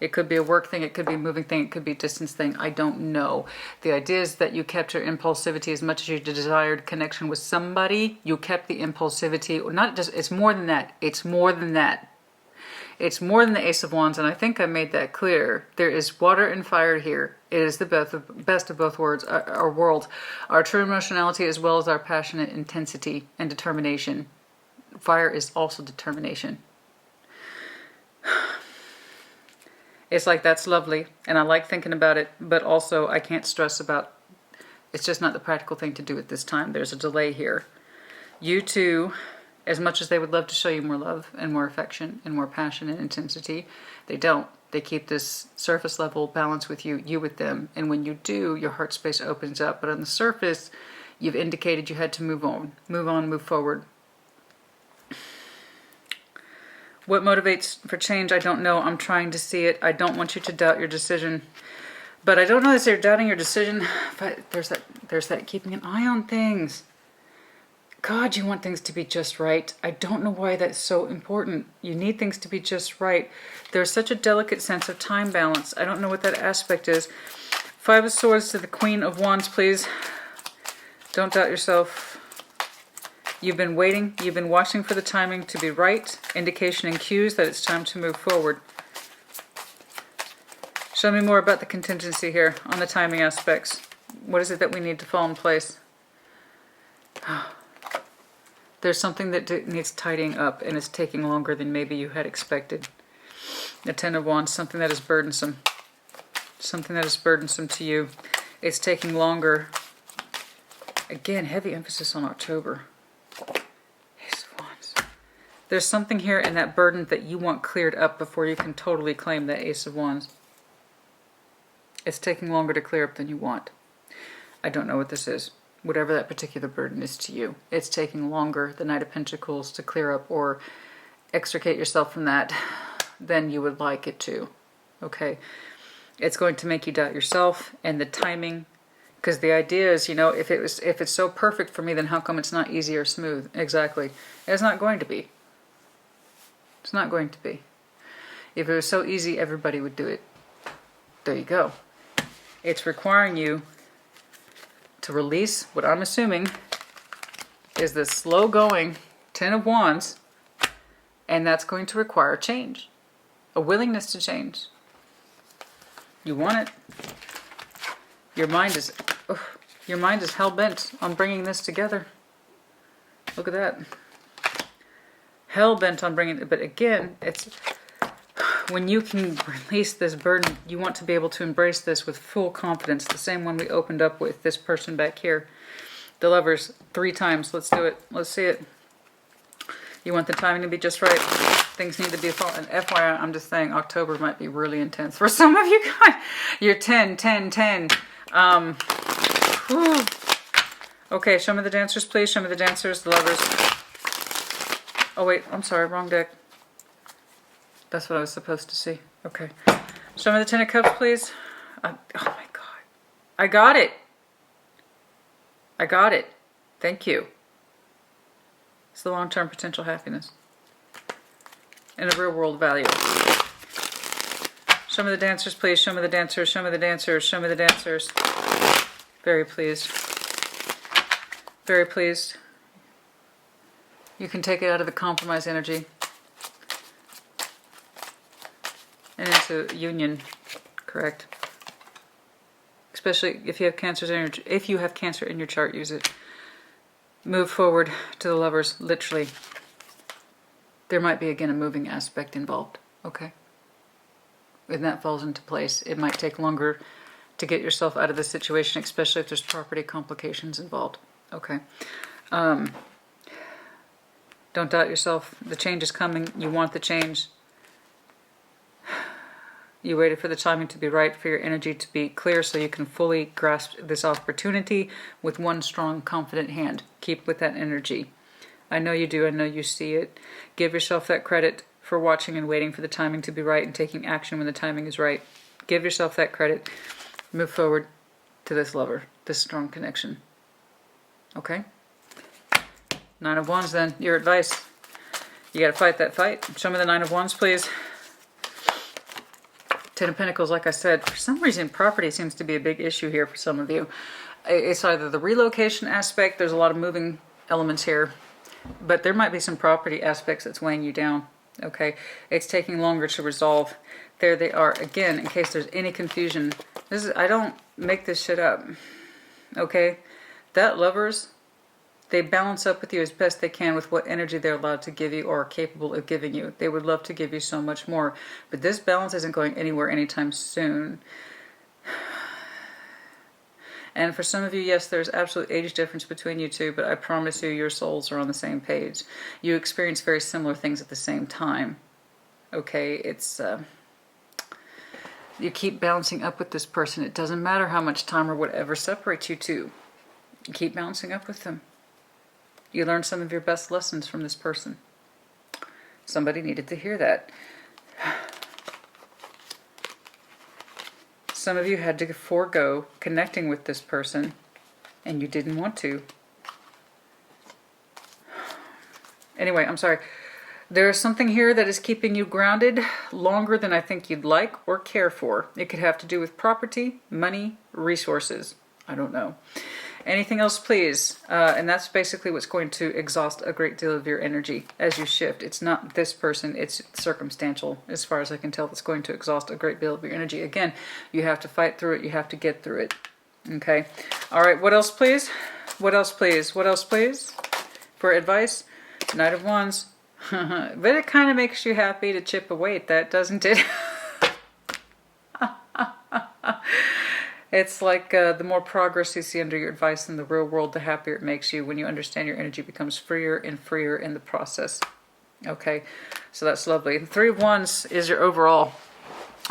A: It could be a work thing. It could be a moving thing. It could be a distance thing. I don't know. The idea is that you kept your impulsivity as much as you desired connection with somebody. You kept the impulsivity. Not just. It's more than that. It's more than that. It's more than the Ace of Wands, and I think I made that clear. There is water and fire here. It is the best of both worlds. Our world, our true emotionality, as well as our passionate intensity and determination. Fire is also determination. It's like, that's lovely, and I like thinking about it, but also I can't stress about, it's just not the practical thing to do at this time. There's a delay here. You two, as much as they would love to show you more love and more affection and more passion and intensity, they don't. They keep this surface level balance with you, you with them. And when you do, your heart space opens up. But on the surface, you've indicated you had to move on, move forward. What motivates for change, I don't know. I'm trying to see it. I don't want you to doubt your decision. But I don't know that you're doubting your decision. But there's that keeping an eye on things. God, you want things to be just right. I don't know why that's so important. You need things to be just right. There's such a delicate sense of time balance. I don't know what that aspect is. 5 of Swords to the Queen of Wands, please. Don't doubt yourself. You've been waiting. You've been watching for the timing to be right. Indication and cues that it's time to move forward. Show me more about the contingency here on the timing aspects. What is it that we need to fall in place? There's something that needs tidying up, and it's taking longer than maybe you had expected. The 10 of Wands, something that is burdensome. Something that is burdensome to you. It's taking longer. Again, heavy emphasis on October. Ace of Wands. There's something here in that burden that you want cleared up before you can totally claim that Ace of Wands. It's taking longer to clear up than you want. I don't know what this is. Whatever that particular burden is to you. It's taking longer, the Knight of Pentacles, to clear up or extricate yourself from that than you would like it to. Okay? It's going to make you doubt yourself and the timing. Because the idea is, you know, if it's so perfect for me, then how come it's not easy or smooth? Exactly. It's not going to be. It's not going to be. If it was so easy, everybody would do it. There you go. It's requiring you to release what I'm assuming is the slow-going 10 of Wands, and that's going to require change. A willingness to change. You want it. Your mind is hell-bent on bringing this together. Look at that. Hell-bent on bringing it. But again, it's when you can release this burden, you want to be able to embrace this with full confidence. The same one we opened up with, this person back here. The Lovers, 3 times. Let's do it. Let's see it. You want the timing to be just right. Things need to be falling. And FYI, I'm just saying October might be really intense for some of you guys. You're 10, 10, 10. Whew. Okay, show me the dancers, please. Show me the dancers, the Lovers. Oh, wait. I'm sorry. Wrong deck. That's what I was supposed to see. Okay. Show me the 10 of Cups, please. Oh, my God. I got it. I got it. Thank you. It's the long-term potential happiness. And a real-world value. Show me the dancers, please. Show me the dancers. Show me the dancers. Show me the dancers. Very pleased. Very pleased. You can take it out of the compromise energy and into union, correct? Especially if you have cancer in your chart, use it. Move forward to the Lovers, literally. There might be again a moving aspect involved, okay? When that falls into place, it might take longer to get yourself out of the situation, especially if there's property complications involved, okay? Don't doubt yourself. The change is coming. You want the change. You waited for the timing to be right, for your energy to be clear so you can fully grasp this opportunity with one strong, confident hand. Keep with that energy. I know you do. I know you see it. Give yourself that credit for watching and waiting for the timing to be right and taking action when the timing is right. Give yourself that credit. Move forward to this Lover, this strong connection. Okay? 9 of Wands then. Your advice. You got to fight that fight. Show me the 9 of Wands, please. 10 of Pentacles, like I said, for some reason property seems to be a big issue here for some of you. It's either the relocation aspect, there's a lot of moving elements here, but there might be some property aspects that's weighing you down, okay? It's taking longer to resolve. There they are. Again, in case there's any confusion, I don't make this shit up, okay? That Lovers, They balance up with you as best they can with what energy they're allowed to give you or are capable of giving you. They would love to give you so much more, but this balance isn't going anywhere anytime soon. And for some of you, yes, there's absolute age difference between you two, but I promise you your souls are on the same page. You experience very similar things at the same time. Okay, it's... you keep bouncing up with this person. It doesn't matter how much time or whatever separates you two. You keep bouncing up with them. You learn some of your best lessons from this person. Somebody needed to hear that. Some of you had to forego connecting with this person, and you didn't want to. Anyway, I'm sorry. There is something here that is keeping you grounded longer than I think you'd like or care for. It could have to do with property, money, resources. I don't know. Anything else, please? And that's basically what's going to exhaust a great deal of your energy as you shift. It's not this person, it's circumstantial, as far as I can tell, that's going to exhaust a great deal of your energy. Again, you have to fight through it, you have to get through it. Okay? All right, what else, please? What else, please? What else, please? For advice? Knight of Wands. But it kind of makes you happy to chip away at that, doesn't it? It's like the more progress you see under your advice in the real world, the happier it makes you. When you understand your energy becomes freer and freer in the process. Okay, so that's lovely. The Three of Wands is your overall.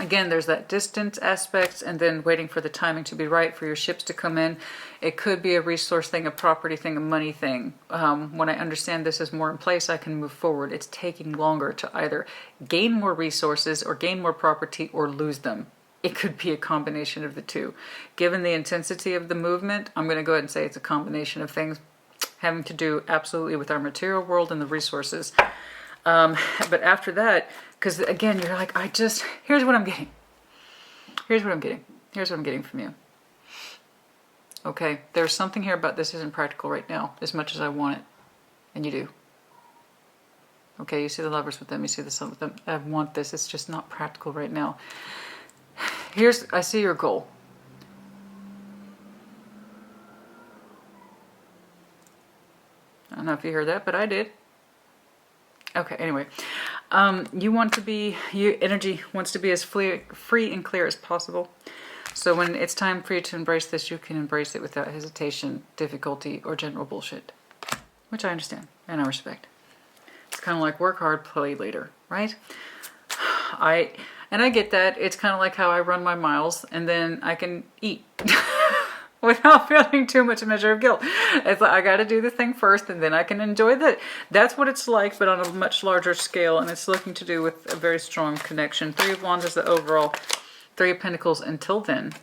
A: Again, there's that distance aspect and then waiting for the timing to be right for your ships to come in. It could be a resource thing, a property thing, a money thing. When I understand this is more in place, I can move forward. It's taking longer to either gain more resources or gain more property or lose them. It could be a combination of the two. Given the intensity of the movement, I'm going to go ahead and say it's a combination of things having to do absolutely with our material world and the resources. But after that, because again, you're like, here's what I'm getting. Here's what I'm getting. Here's what I'm getting from you. Okay, there's something here about this isn't practical right now, as much as I want it. And you do. Okay, you see the Lovers with them, you see the Sun with them. I want this, it's just not practical right now. I see your goal. I don't know if you heard that, but I did. Okay, anyway. Your energy wants to be as free and clear as possible. So when it's time for you to embrace this, you can embrace it without hesitation, difficulty, or general bullshit. Which I understand and I respect. It's kind of like work hard, play later, right? And I get that. It's kind of like how I run my miles and then I can eat without feeling too much a measure of guilt. It's like I got to do the thing first and then I can enjoy that. That's what it's like, but on a much larger scale, and it's looking to do with a very strong connection. Three of Wands is the overall. Three of Pentacles. Until then,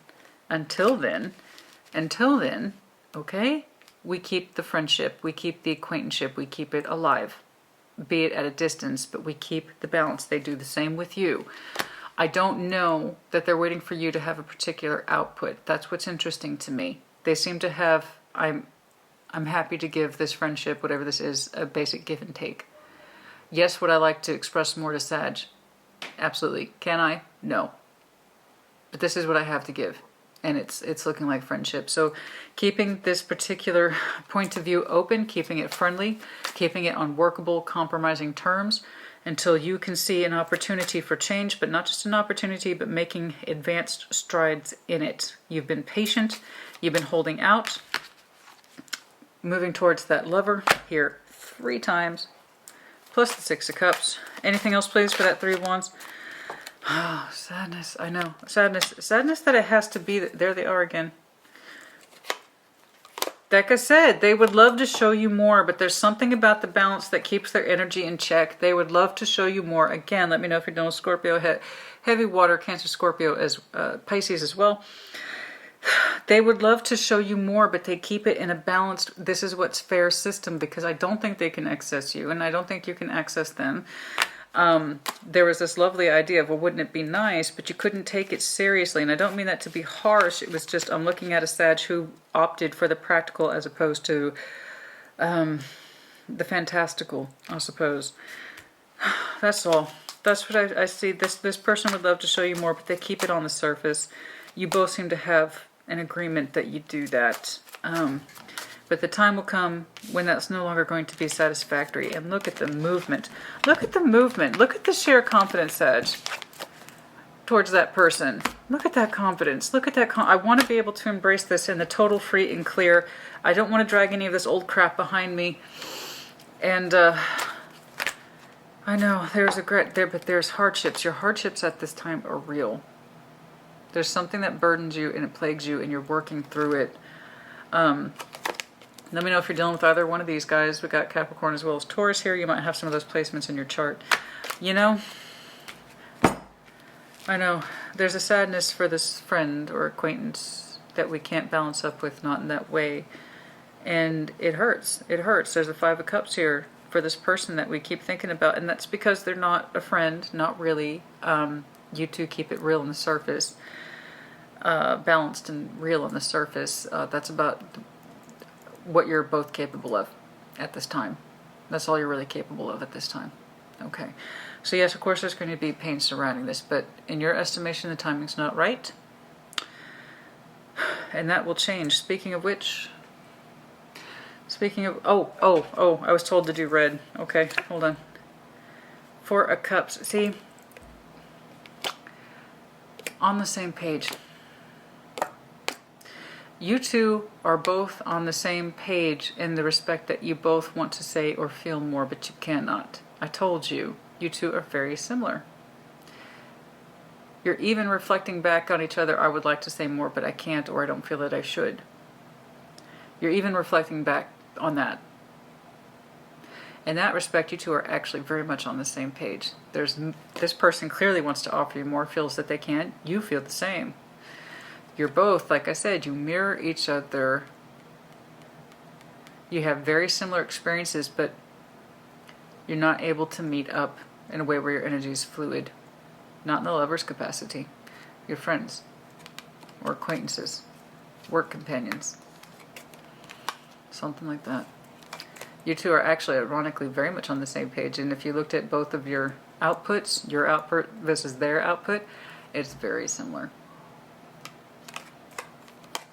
A: okay, we keep the friendship, we keep the acquaintanceship, we keep it alive, be it at a distance, but we keep the balance. They do the same with you. I don't know that they're waiting for you to have a particular output. That's what's interesting to me. They seem to have, I'm happy to give this friendship, whatever this is, a basic give and take. Yes, would I like to express more to Sag? Absolutely. Can I? No. But this is what I have to give. And it's looking like friendship. So keeping this particular point of view open, keeping it friendly, keeping it on workable, compromising terms, until you can see an opportunity for change, but not just an opportunity, but making advanced strides in it. You've been patient, you've been holding out, moving towards that Lover here 3 times, plus the 6 of Cups. Anything else, please, for that Three of Wands? Oh, sadness, I know. Sadness that it has to be, there they are again. Like I said, they would love to show you more, but there's something about the balance that keeps their energy in check. They would love to show you more. Again, let me know if you're dealing with Scorpio, heavy water, Cancer, Scorpio, as Pisces as well. They would love to show you more, but they keep it in a balanced, this is what's fair system, because I don't think they can access you, and I don't think you can access them. There was this lovely idea of, well, wouldn't it be nice, but you couldn't take it seriously. And I don't mean that to be harsh. It was just, I'm looking at a Sag who opted for the practical as opposed to the fantastical, I suppose. That's all. That's what I see. This person would love to show you more, but they keep it on the surface. You both seem to have an agreement that you do that. But the time will come when that's no longer going to be satisfactory. And look at the movement. Look at the movement. Look at the sheer confidence, Sag, towards that person. Look at that confidence. Look at that. I want to be able to embrace this in the total free and clear. I don't want to drag any of this old crap behind me. And I know there's regret there, but there's hardships. Your hardships at this time are real. There's something that burdens you and it plagues you and you're working through it. Let me know if you're dealing with either one of these guys. We got Capricorn as well as Taurus here. You might have some of those placements in your chart. You know, I know there's a sadness for this friend or acquaintance that we can't balance up with, not in that way. And it hurts. It hurts. There's a Five of Cups here for this person that we keep thinking about. And that's because they're not a friend, not really. You two keep it real on the surface. Balanced and real on the surface. That's about what you're both capable of at this time. That's all you're really capable of at this time. Okay. So yes, of course there's going to be pain surrounding this, but in your estimation the timing's not right. And that will change. Speaking of which, oh, I was told to do red. Okay, hold on. Four of Cups. See? On the same page. You two are both on the same page in the respect that you both want to say or feel more, but you cannot. I told you, you two are very similar. You're even reflecting back on each other, I would like to say more, but I can't, or I don't feel that I should. You're even reflecting back on that. In that respect, you two are actually very much on the same page. This person clearly wants to offer you more, feels that they can't. You feel the same. You're both, like I said, you mirror each other. You have very similar experiences, but you're not able to meet up in a way where your energy is fluid. Not in the lover's capacity. You're friends or acquaintances, work companions, something like that. You two are actually ironically very much on the same page, and if you looked at both of your outputs, your output versus their output, it's very similar.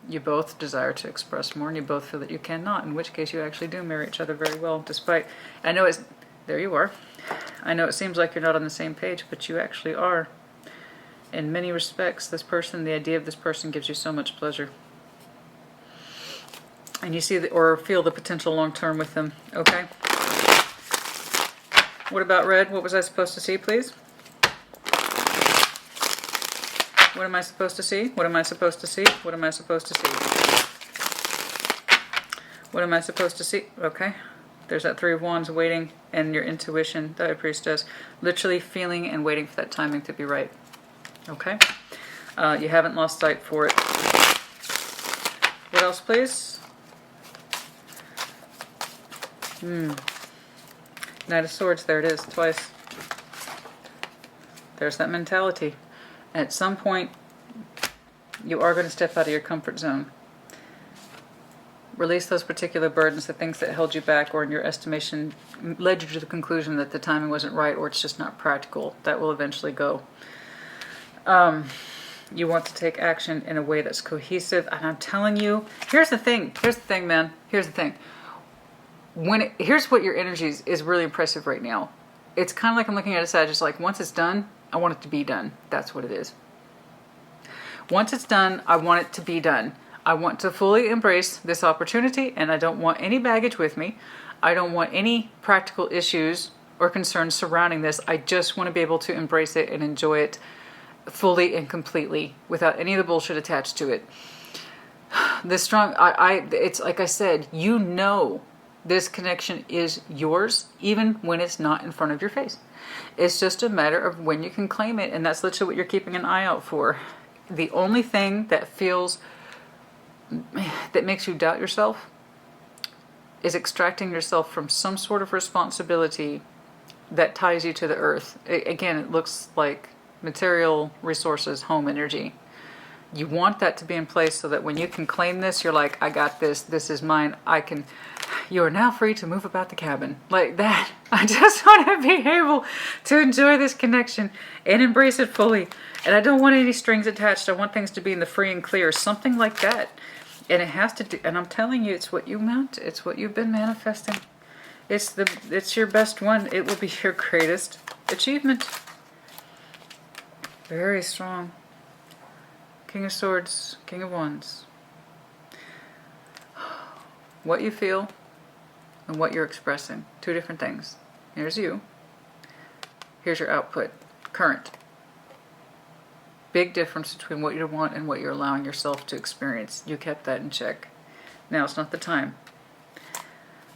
A: You both desire to express more, and you both feel that you cannot, in which case you actually do mirror each other very well, despite, I know it's, there you are. I know it seems like you're not on the same page, but you actually are. In many respects, this person, the idea of this person gives you so much pleasure. And you see the, or feel the potential long-term with them, okay? What about red? What was I supposed to see, please? What am I supposed to see? What am I supposed to see? What am I supposed to see? What am I supposed to see? Okay. There's that Three of Wands waiting, and your intuition, the High Priestess, literally feeling and waiting for that timing to be right. Okay? You haven't lost sight for it. What else, please? Knight of Swords, there it is, twice. There's that mentality. At some point, you are going to step out of your comfort zone. Release those particular burdens, the things that held you back or in your estimation led you to the conclusion that the timing wasn't right or it's just not practical. That will eventually go. You want to take action in a way that's cohesive. And I'm telling you, here's the thing. Here's the thing, man. Here's the thing. Here's what your energy is really impressive right now. It's kind of like I'm looking at a side, just like once it's done, I want it to be done. That's what it is. Once it's done, I want it to be done. I want to fully embrace this opportunity, and I don't want any baggage with me. I don't want any practical issues or concerns surrounding this. I just want to be able to embrace it and enjoy it fully and completely without any of the bullshit attached to it. This strong, it's like I said, you know this connection is yours even when it's not in front of your face. It's just a matter of when you can claim it, and that's literally what you're keeping an eye out for. The only thing that makes you doubt yourself is extracting yourself from some sort of responsibility that ties you to the earth. Again, it looks like material resources, home energy. You want that to be in place so that when you can claim this, you're like, I got this, this is mine, you are now free to move about the cabin. Like that. I just want to be able to enjoy this connection and embrace it fully. And I don't want any strings attached. I want things to be in the free and clear. Something like that. And it has to do, and I'm telling you, it's what you meant. It's what you've been manifesting. It's your best one. It will be your greatest achievement. Very strong. King of Swords, King of Wands. What you feel and what you're expressing. Two different things. Here's you. Here's your output. Current. Big difference between what you want and what you're allowing yourself to experience. You kept that in check. Now it's not the time.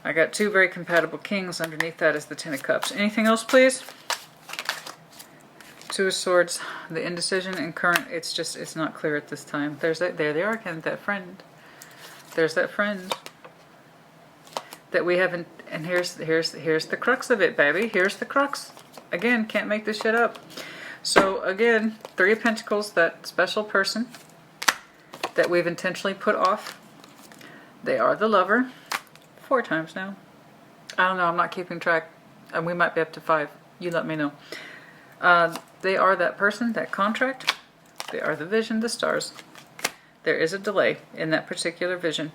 A: I got two very compatible kings. Underneath that is the Ten of Cups. Anything else, please? Two of Swords, the indecision and current. It's not clear at this time. There they are again, that friend. There's that friend that we haven't. And here's the crux of it, baby. Here's the crux. Again, can't make this shit up. So again, Three of Pentacles, that special person that we've intentionally put off. They are the lover. 4 times now. I don't know. I'm not keeping track. And we might be up to 5. You let me know. They are that person, that contract. They are the vision, the stars. There is a delay in that particular vision.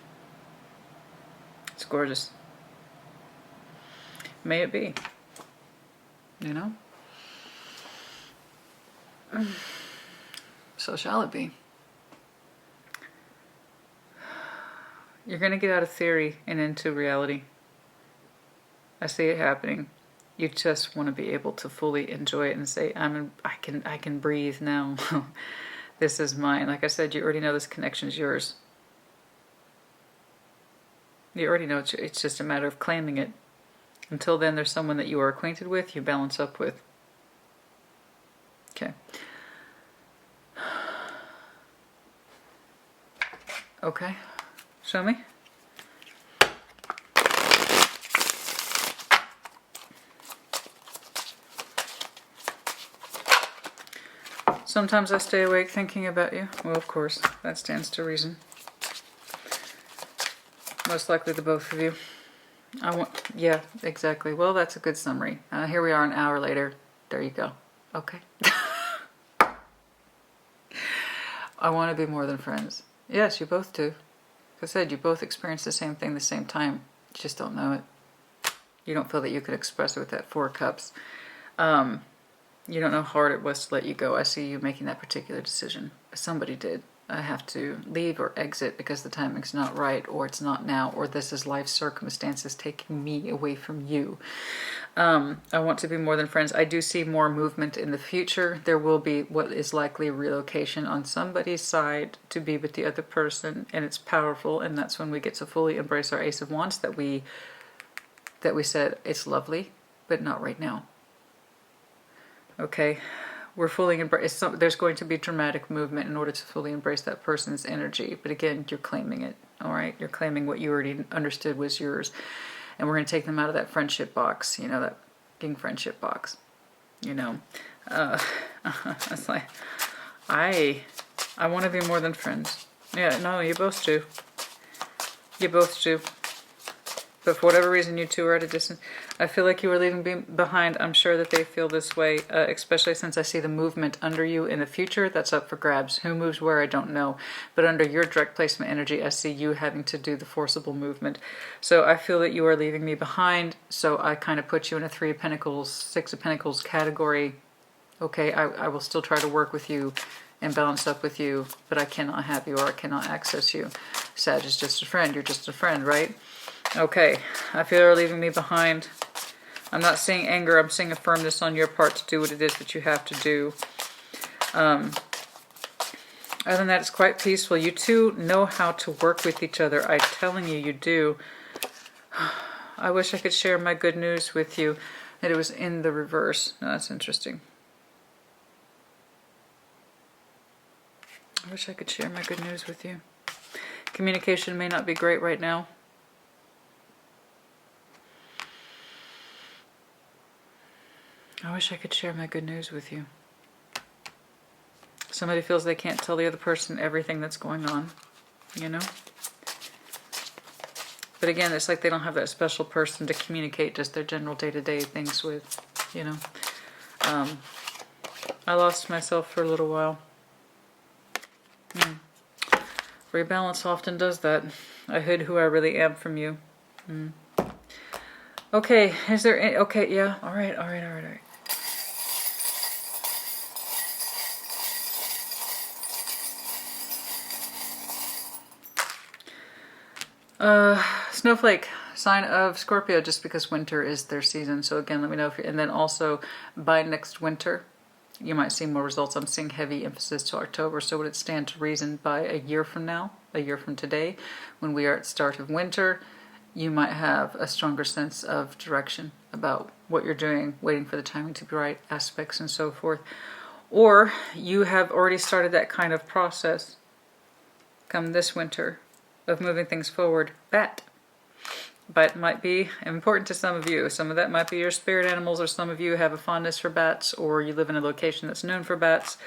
A: It's gorgeous. May it be. You know? So shall it be. You're going to get out of theory and into reality. I see it happening. You just want to be able to fully enjoy it and say, I can breathe now. This is mine. Like I said, you already know this connection is yours. You already know it's just a matter of claiming it. Until then, there's someone that you are acquainted with, you balance up with. Okay. Okay. Show me. Sometimes I stay awake thinking about you. Well, of course, that stands to reason. Most likely the both of you. Yeah, exactly. Well, that's a good summary. Here we are an hour later. There you go. Okay. I want to be more than friends. Yes, you both do. Like I said, you both experience the same thing the same time. You just don't know it. You don't feel that you could express it with that 4 cups. You don't know how hard it was to let you go. I see you making that particular decision. Somebody did. I have to leave or exit because the timing's not right, or it's not now, or this is life circumstances taking me away from you. I want to be more than friends. I do see more movement in the future. There will be what is likely relocation on somebody's side to be with the other person, and it's powerful, and that's when we get to fully embrace our Ace of Wands that we said it's lovely, but not right now. Okay, we're fully embrace. There's going to be dramatic movement in order to fully embrace that person's energy. But again, you're claiming it. All right, you're claiming what you already understood was yours, and we're going to take them out of that friendship box. You know, that king friendship box. You know, it's like I want to be more than friends. Yeah, no, you both do. You both do. But for whatever reason, you two are at a distance. I feel like you were leaving behind. I'm sure that they feel this way, especially since I see the movement under you in the future. That's up for grabs. Who moves where, I don't know. But under your direct placement energy, I see you having to do the forcible movement. So I feel that you are leaving me behind. So I kind of put you in a 3 of Pentacles, 6 of Pentacles category. Okay, I will still try to work with you and balance up with you, but I cannot have you or I cannot access you. Sag is just a friend. You're just a friend, right? Okay, I feel you're leaving me behind. I'm not seeing anger. I'm seeing a firmness on your part to do what it is that you have to do. Other than that, it's quite peaceful. You two know how to work with each other. I'm telling you, you do. I wish I could share my good news with you. And it was in the reverse. No, that's interesting. I wish I could share my good news with you. Communication may not be great right now. I wish I could share my good news with you. Somebody feels they can't tell the other person everything that's going on, you know? But again, it's like they don't have that special person to communicate just their general day-to-day things with, you know? I lost myself for a little while. Rebalance often does that. I hid who I really am from you. Okay, is there any, okay, yeah, all right. Snowflake, sign of Scorpio, just because winter is their season. So again, let me know if you're, and then also by next winter, you might see more results. I'm seeing heavy emphasis to October. So would it stand to reason by a year from now, a year from today, when we are at the start of winter, you might have a stronger sense of direction about what you're doing, waiting for the timing to be right, aspects and so forth. Or you have already started that kind of process come this winter of moving things forward. Bat might be important to some of you. Some of that might be your spirit animals, or some of you have a fondness for bats, or you live in a location that's known for bats.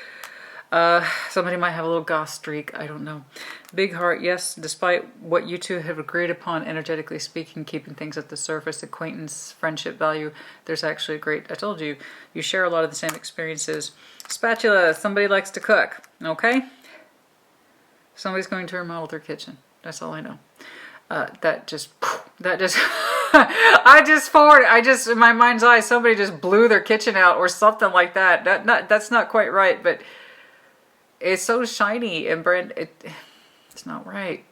A: Somebody might have a little goth streak, I don't know. Big heart, yes, despite what you two have agreed upon, energetically speaking, keeping things at the surface, acquaintance, friendship value, there's actually a great, I told you, you share a lot of the same experiences. Spatula, somebody likes to cook, okay? Somebody's going to remodel their kitchen. That's all I know. That just, I just, in my mind's eye, somebody just blew their kitchen out or something like that. That's not quite right, but it's so shiny and brand, it's not right.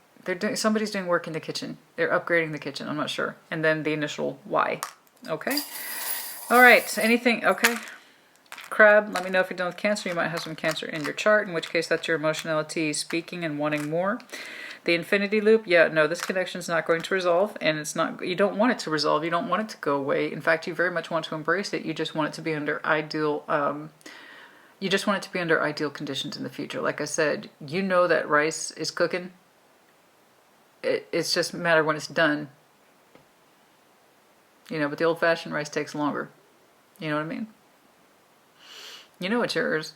A: Somebody's doing work in the kitchen. They're upgrading the kitchen, I'm not sure. And then the initial Y, okay? All right, anything, okay? Crab, let me know if you're done with Cancer. You might have some Cancer in your chart, in which case that's your emotionality speaking and wanting more. The infinity loop, yeah, no, this connection's not going to resolve, and it's not, you don't want it to resolve, you don't want it to go away. In fact, you very much want to embrace it. You just want it to be under ideal, you just want it to be under ideal conditions in the future. Like I said, you know that rice is cooking. It's just a matter when it's done. You know, but the old-fashioned rice takes longer. You know what I mean? You know it's yours.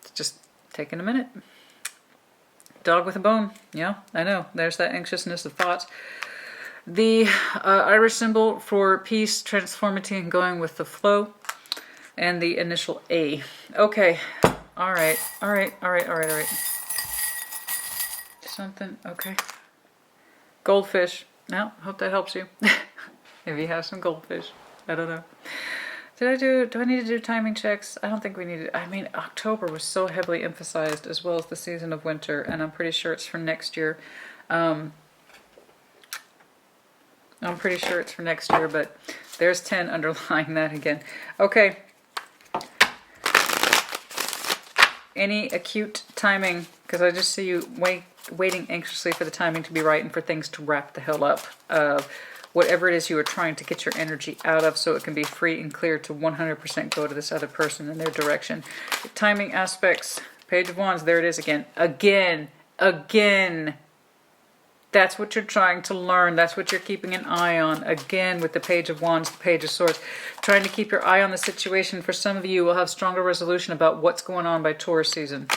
A: It's just taking a minute. Dog with a bone. Yeah, I know. There's that anxiousness of thoughts. The Irish symbol for peace, transformity, and going with the flow. And the initial A. Okay. All right. Something. Okay. Goldfish. Now, hope that helps you. If you have some goldfish. I don't know. Do I need to do timing checks? I don't think we need to. I mean, October was so heavily emphasized, as well as the season of winter, and I'm pretty sure it's for next year. I'm pretty sure it's for next year, but there's 10 underlying that again. Okay. Any acute timing, because I just see you waiting anxiously for the timing to be right and for things to wrap the hell up. Whatever it is you are trying to get your energy out of, so it can be free and clear to 100% go to this other person in their direction. The timing aspects, Page of Wands, there it is again. Again. That's what you're trying to learn. That's what you're keeping an eye on. Again, with the Page of Wands, the Page of Swords. Trying to keep your eye on the situation. For some of you, will have stronger resolution about what's going on by Taurus season.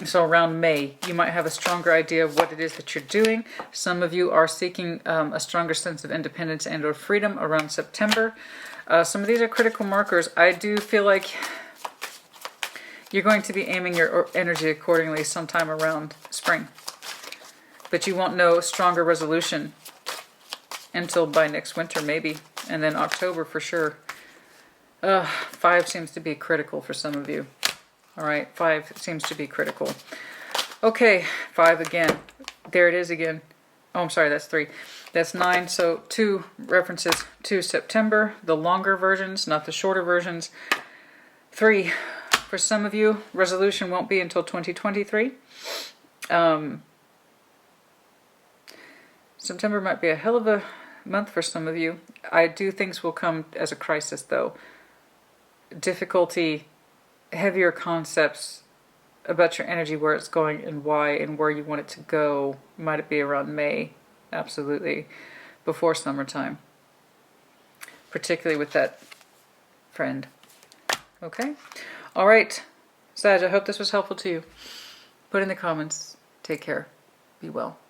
A: So around May, you might have a stronger idea of what it is that you're doing. Some of you are seeking a stronger sense of independence and or freedom around September. Some of these are critical markers. I do feel like you're going to be aiming your energy accordingly sometime around spring. But you won't know stronger resolution until by next winter, maybe. And then October for sure. 5 seems to be critical for some of you. All right, 5 seems to be critical. Okay, 5 again. There it is again. Oh, I'm sorry, that's 3. That's 9, so 2 references to September, the longer versions, not the shorter versions. 3, for some of you, resolution won't be until 2023. September might be a hell of a month for some of you. I do think will come as a crisis, though. Difficulty, heavier concepts about your energy, where it's going and why and where you want it to go. Might it be around May? Absolutely. Before summertime. Particularly with that friend. Okay? All right. Sag, I hope this was helpful to you. Put in the comments. Take care. Be well.